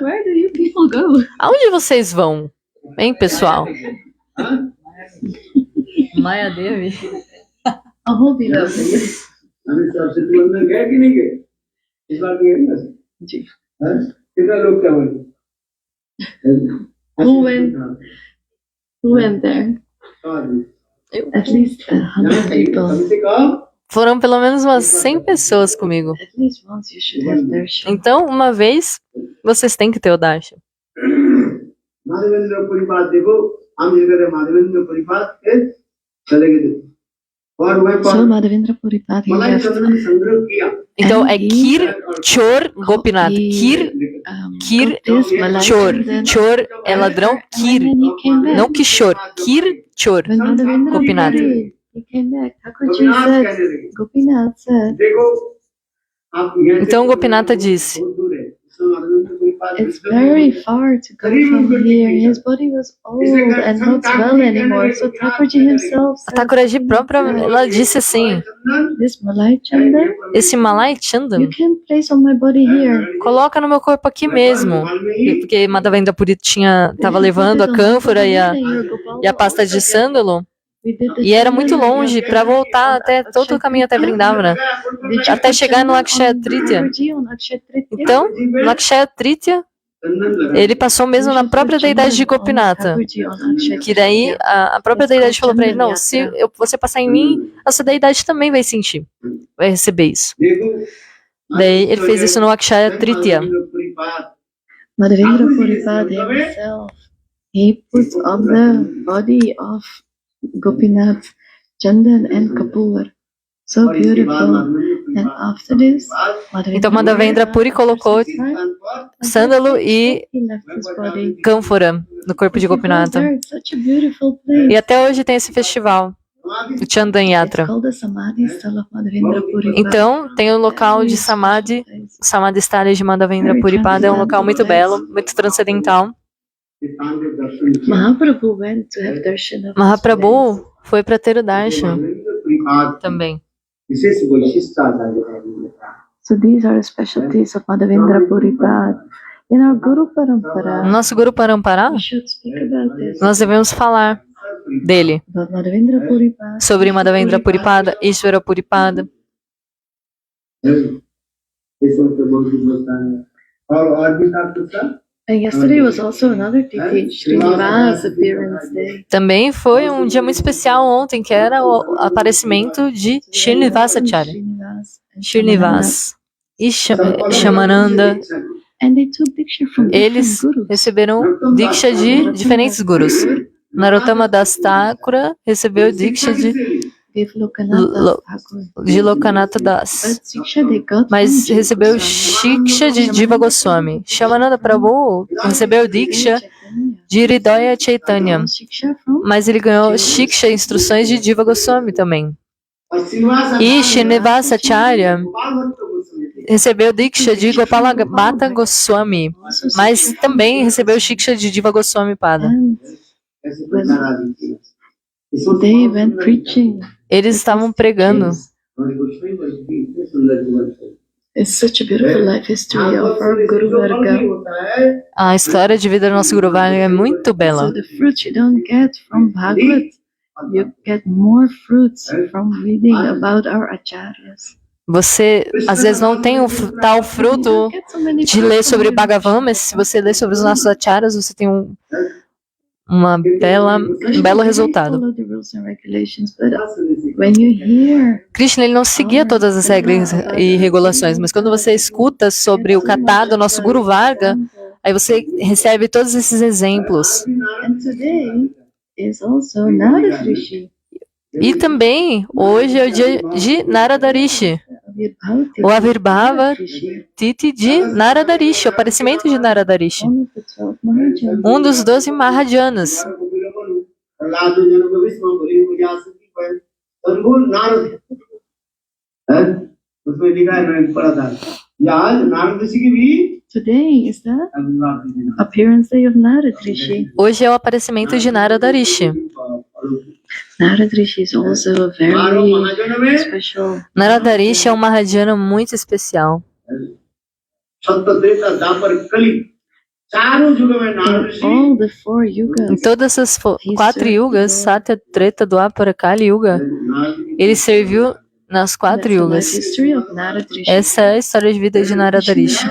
[SPEAKER 1] Where do you people go?
[SPEAKER 2] Aonde vocês vão? Hein, pessoal? Maya Devi.
[SPEAKER 1] A whole village. Who went there? At least 100 people.
[SPEAKER 2] Foram pelo menos umas 100 pessoas comigo.
[SPEAKER 1] At least once you should have darshan.
[SPEAKER 2] Então, uma vez, vocês têm que ter o darshan.
[SPEAKER 3] Madhavendra Puripada देखो हम ये करें Madhavendra Puripada के चले गए और वह
[SPEAKER 1] So Madhavendra Puripada he
[SPEAKER 3] मलाई
[SPEAKER 1] left.
[SPEAKER 3] चंदन संग्रह किया
[SPEAKER 2] Então, é Kirchor Gopinath. Kir,
[SPEAKER 1] got this Malay
[SPEAKER 2] Chor.
[SPEAKER 1] Chandan.
[SPEAKER 2] Chor é ladrão,
[SPEAKER 1] And
[SPEAKER 2] Kir.
[SPEAKER 1] then he came back.
[SPEAKER 2] Não Kishor. Kirchor
[SPEAKER 1] When Madhavendra
[SPEAKER 2] Gopinath.
[SPEAKER 1] Puri, he came back. Thakurji said, Gopinath said,
[SPEAKER 3] देखो आप यहाँ
[SPEAKER 2] Então Gopinatha disse,
[SPEAKER 3] बहुत दूर है इसमें Madhavendra Puripada
[SPEAKER 1] it's very far to go from here. His body was old and not well anymore. So Thakurji himself
[SPEAKER 2] a
[SPEAKER 1] said,
[SPEAKER 2] Thakuraji própria, ela disse assim,
[SPEAKER 1] this Malay Chandan,
[SPEAKER 2] esse Malay Chandan,
[SPEAKER 1] you can place on my body here.
[SPEAKER 2] coloca no meu corpo aqui mesmo. Porque Madhavendra Puri estava levando a cânfora e a pasta de sândalo, e era muito longe para voltar até todo o caminho até Vrindavana, até chegar no Akshaya Tritiya. Então, no Akshaya Tritiya, ele passou mesmo na própria deidade de Gopinatha. Que daí a própria deidade falou para ele, não, se você passar em mim, a sua deidade também vai sentir, vai receber isso. Daí ele fez isso no Akshaya Tritiya.
[SPEAKER 1] Madhavendra Puripada himself, he put on the body of Gopinath Chandan and Kapoor. So beautiful. And after this,
[SPEAKER 2] Então Madhavendra Puri colocou sândalo e
[SPEAKER 1] he left his body.
[SPEAKER 2] cânfora no corpo de Gopinatha.
[SPEAKER 1] There, it's such a beautiful place.
[SPEAKER 2] E até hoje tem esse festival, o Chandan
[SPEAKER 1] It's
[SPEAKER 2] Yatra.
[SPEAKER 1] called the Samadhi Stala of Madhavendra Puripada.
[SPEAKER 2] Então, tem o local de Samadhi, Samadhi Stali de Madhavendra Puripada, é um local muito belo, muito transcendental.
[SPEAKER 1] Mahaprabhu went to have darshan of this place.
[SPEAKER 2] Mahaprabhu foi para ter o darshan também.
[SPEAKER 3] विशेष वैशिष्ट आता है
[SPEAKER 1] So these are specialties of Madhavendra Puripada. In our Guru
[SPEAKER 2] No
[SPEAKER 1] Parampara,
[SPEAKER 2] nosso Guru Parampara,
[SPEAKER 1] we should speak about this.
[SPEAKER 2] nós devemos falar dele,
[SPEAKER 1] About Madhavendra Puripada.
[SPEAKER 2] sobre Madhavendra Puripada, Ishvara Puripada.
[SPEAKER 3] और भी था कुछ
[SPEAKER 1] And yesterday was also another tithi, Srinivas appearance day.
[SPEAKER 2] Também foi um dia muito especial ontem, que era o aparecimento de Srinivasacharya, Srinivas e Shamananda.
[SPEAKER 1] And they took diksha from
[SPEAKER 2] Eles
[SPEAKER 1] different gurus.
[SPEAKER 2] receberam diksha de diferentes gurus. Narottama Das Thakura recebeu diksha de
[SPEAKER 1] gave Lokanatha Thakur.
[SPEAKER 2] de Lokanatha Das.
[SPEAKER 1] But Shiksha they got
[SPEAKER 2] Mas
[SPEAKER 1] from
[SPEAKER 2] recebeu
[SPEAKER 1] Goswami.
[SPEAKER 2] Shiksha de Diva Goswami. Shamananda Prabhu recebeu Diksha de Hridaya Chaitanya.
[SPEAKER 1] Shiksha from
[SPEAKER 2] Mas ele ganhou Shiksha, instruções de Diva Goswami também. E Srinivasa Acharya recebeu Diksha de Gopala Bhatta Goswami. Mas também recebeu Shiksha de Diva Goswami Pada.
[SPEAKER 1] and they went preaching.
[SPEAKER 2] Eles estavam pregando.
[SPEAKER 1] It's such a beautiful life history of our Guru Varga.
[SPEAKER 2] A história de vida do nosso Guru Varga é muito bela.
[SPEAKER 1] So the fruits you don't get from Bhagavad, you get more fruits from reading about our acharyas.
[SPEAKER 2] Você, às vezes, não tem o tal fruto
[SPEAKER 1] Get so many
[SPEAKER 2] de ler
[SPEAKER 1] fruits
[SPEAKER 2] sobre
[SPEAKER 1] from
[SPEAKER 2] Bhagavan, mas se você ler sobre os nossos acharyas, você tem um belo resultado.
[SPEAKER 1] Follow the rules and regulations, but when you hear
[SPEAKER 2] Krishna, ele não seguia todas as regras e regulações, mas quando você escuta sobre o kata do nosso Guru Varga, aí você recebe todos esses exemplos.
[SPEAKER 1] and today is also Narad Rishi.
[SPEAKER 2] E também, hoje é o dia de Narada Rishi, o Avirbhava Titi de Narada Rishi, o aparecimento de Narada Rishi,
[SPEAKER 1] One of the 12 Mahajans.
[SPEAKER 2] um dos 12 Mahajanas.
[SPEAKER 3] उसमें लिखा है मैंने पढ़ा था ये आज नारद ऋषि की भी
[SPEAKER 1] Today is the appearance day of Narad Rishi.
[SPEAKER 2] Hoje é o aparecimento de Narada Rishi.
[SPEAKER 1] Narad Rishi is also a very special.
[SPEAKER 2] Narada Rishi é um Mahajana muito especial.
[SPEAKER 3] सत्य त्रेता द्वापर कली चारों युग में नारद
[SPEAKER 1] In
[SPEAKER 3] ऋषि
[SPEAKER 1] all the 4
[SPEAKER 2] Em
[SPEAKER 1] yugas,
[SPEAKER 2] todas essas 4 yugas, Satya, Treta, Dwapara, Kali Yuga, ele serviu nas 4
[SPEAKER 1] that's the life
[SPEAKER 2] yugas.
[SPEAKER 1] history of Narad Rishi.
[SPEAKER 2] Essa é a história de vida de Narada Rishi.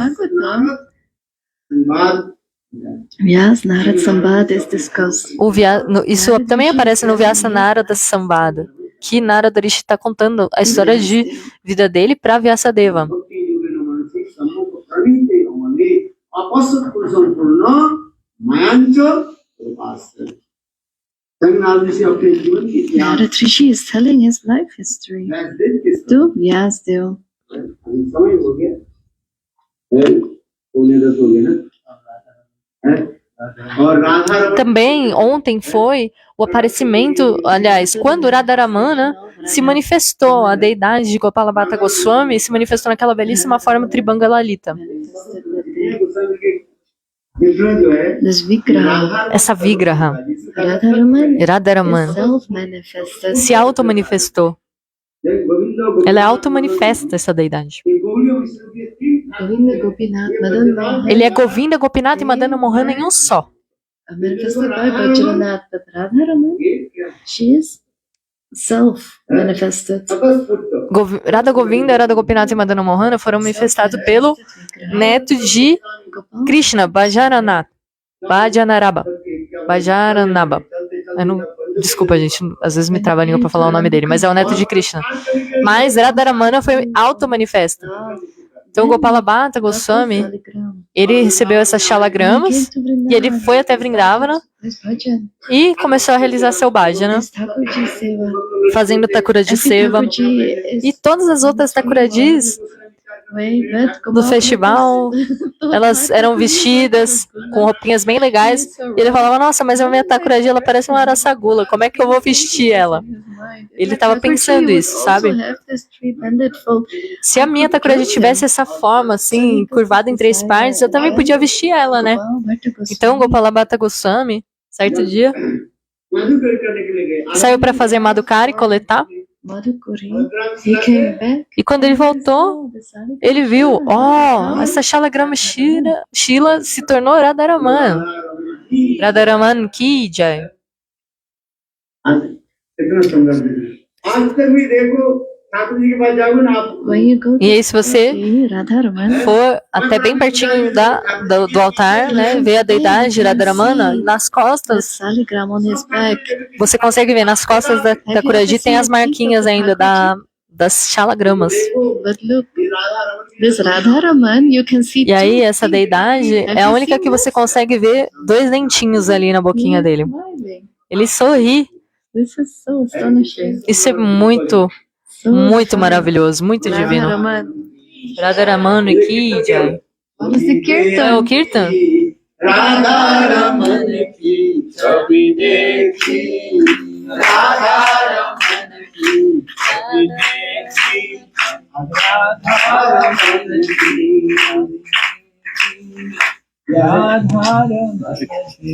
[SPEAKER 1] Yes, Narad Sambad is discussed.
[SPEAKER 2] Isso também aparece no Vyasa Narada Sambada, que Narada Rishi está contando a história de vida dele para Vyasadeva.
[SPEAKER 1] Narad Rishi is telling his life history to Vyasdev.
[SPEAKER 2] Também ontem foi o aparecimento, aliás, quando Radharamana se manifestou, a deidade de Gopala Bhatta Goswami se manifestou naquela belíssima forma Tribanga Lalita.
[SPEAKER 1] This Vigraha,
[SPEAKER 2] Essa Vigraha,
[SPEAKER 1] Radharaman,
[SPEAKER 2] Radharamana,
[SPEAKER 1] self-manifested.
[SPEAKER 2] se auto-manifestou. Ela é auto-manifesta, essa deidade.
[SPEAKER 1] Govinda Gopinath Madan Mohan,
[SPEAKER 2] Ele é Govinda, Gopinath e Madana Mohana em um só.
[SPEAKER 1] manifested by Vajranath, but Radharaman, she is self-manifested.
[SPEAKER 2] Radha Govinda, Radha Gopinath e Madana Mohana foram manifestados pelo neto de Krishna, Bhajaranath, Bhajanaraba, Bhajaranaba. Desculpa, gente, às vezes me trava a língua pra falar o nome dele, mas é o neto de Krishna. Mas Radharamana foi auto-manifesta. Então Gopala Bhatta Goswami, ele recebeu essas shalagramas e ele foi até Vrindavana e começou a realizar seu bhajana, fazendo Thakura de Seva. E todas as outras Thakuradis do festival, elas eram vestidas com roupinhas bem legais. E ele falava, nossa, mas a minha Thakuradi, ela parece uma Arasagula, como é que eu vou vestir ela? Ele estava pensando isso, sabe? Se a minha Thakuradi tivesse essa forma, assim, curvada em 3 partes, eu também podia vestir ela, né? Então, Gopala Bhatta Goswami, certo dia, saiu para fazer Madhukari, coletar. E quando ele voltou, ele viu, essa Shalagrama Shila se tornou Radharaman. Radharaman ki jai. E aí, se você for até bem pertinho do altar, né, ver a deidade Radharamana, nas costas, você consegue ver, nas costas da Thakuradi tem as marquinhas ainda das shalagramas. E aí, essa deidade é a única que você consegue ver 2 dentinhos ali na boquinha dele. Ele sorri.
[SPEAKER 1] This is so astonishing.
[SPEAKER 2] Isso é muito,
[SPEAKER 1] So
[SPEAKER 2] muito
[SPEAKER 1] astonishing.
[SPEAKER 2] maravilhoso, muito divino.
[SPEAKER 1] Radharaman.
[SPEAKER 2] Radharamanu Ki Jai.
[SPEAKER 1] What is the
[SPEAKER 2] É o
[SPEAKER 1] kirtan?
[SPEAKER 2] Kirtan?
[SPEAKER 3] Radharaman ki chabi dekhi, Radharaman ki chabi dekhi, Radharaman ki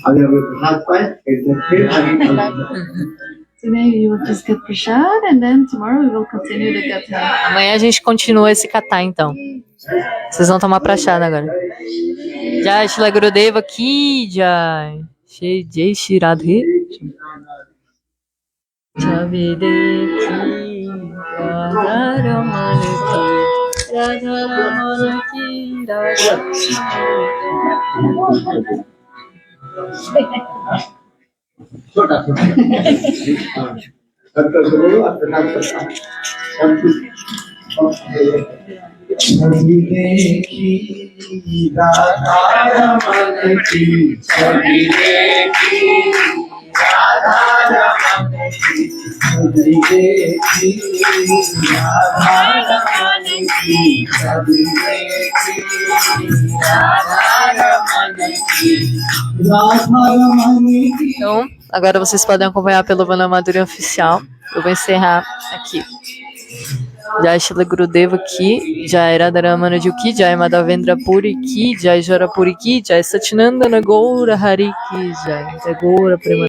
[SPEAKER 3] अभी हाथ पाए फिर आगे
[SPEAKER 1] Today we will just get prasad and then tomorrow we will continue the gatha.
[SPEAKER 2] Amanhã a gente continua esse katá, então. Vocês vão tomar prachada agora. Jai Shila Gurudeva Ki Jai. Jai Shri Radhe. Chavide Ki Radharamana Ki Radharamana Ki Radharamana.
[SPEAKER 3] छोटा छोटा सबका बोलो अपना सब कुछ छवि देखी राधारमण की छवि देखी राधारमण की छवि देखी राधारमण की छवि देखी राधारमण की
[SPEAKER 2] Então, agora vocês podem acompanhar pelo Vanamadhurya oficial. Eu vou encerrar aqui. Jai Shila Gurudeva Ki, Jai Radharamana Ki, Jai Madhavendra Puri Ki, Jai Jorapuri Ki, Jai Satinandana Goura Hari Ki, Jai Goura Prema.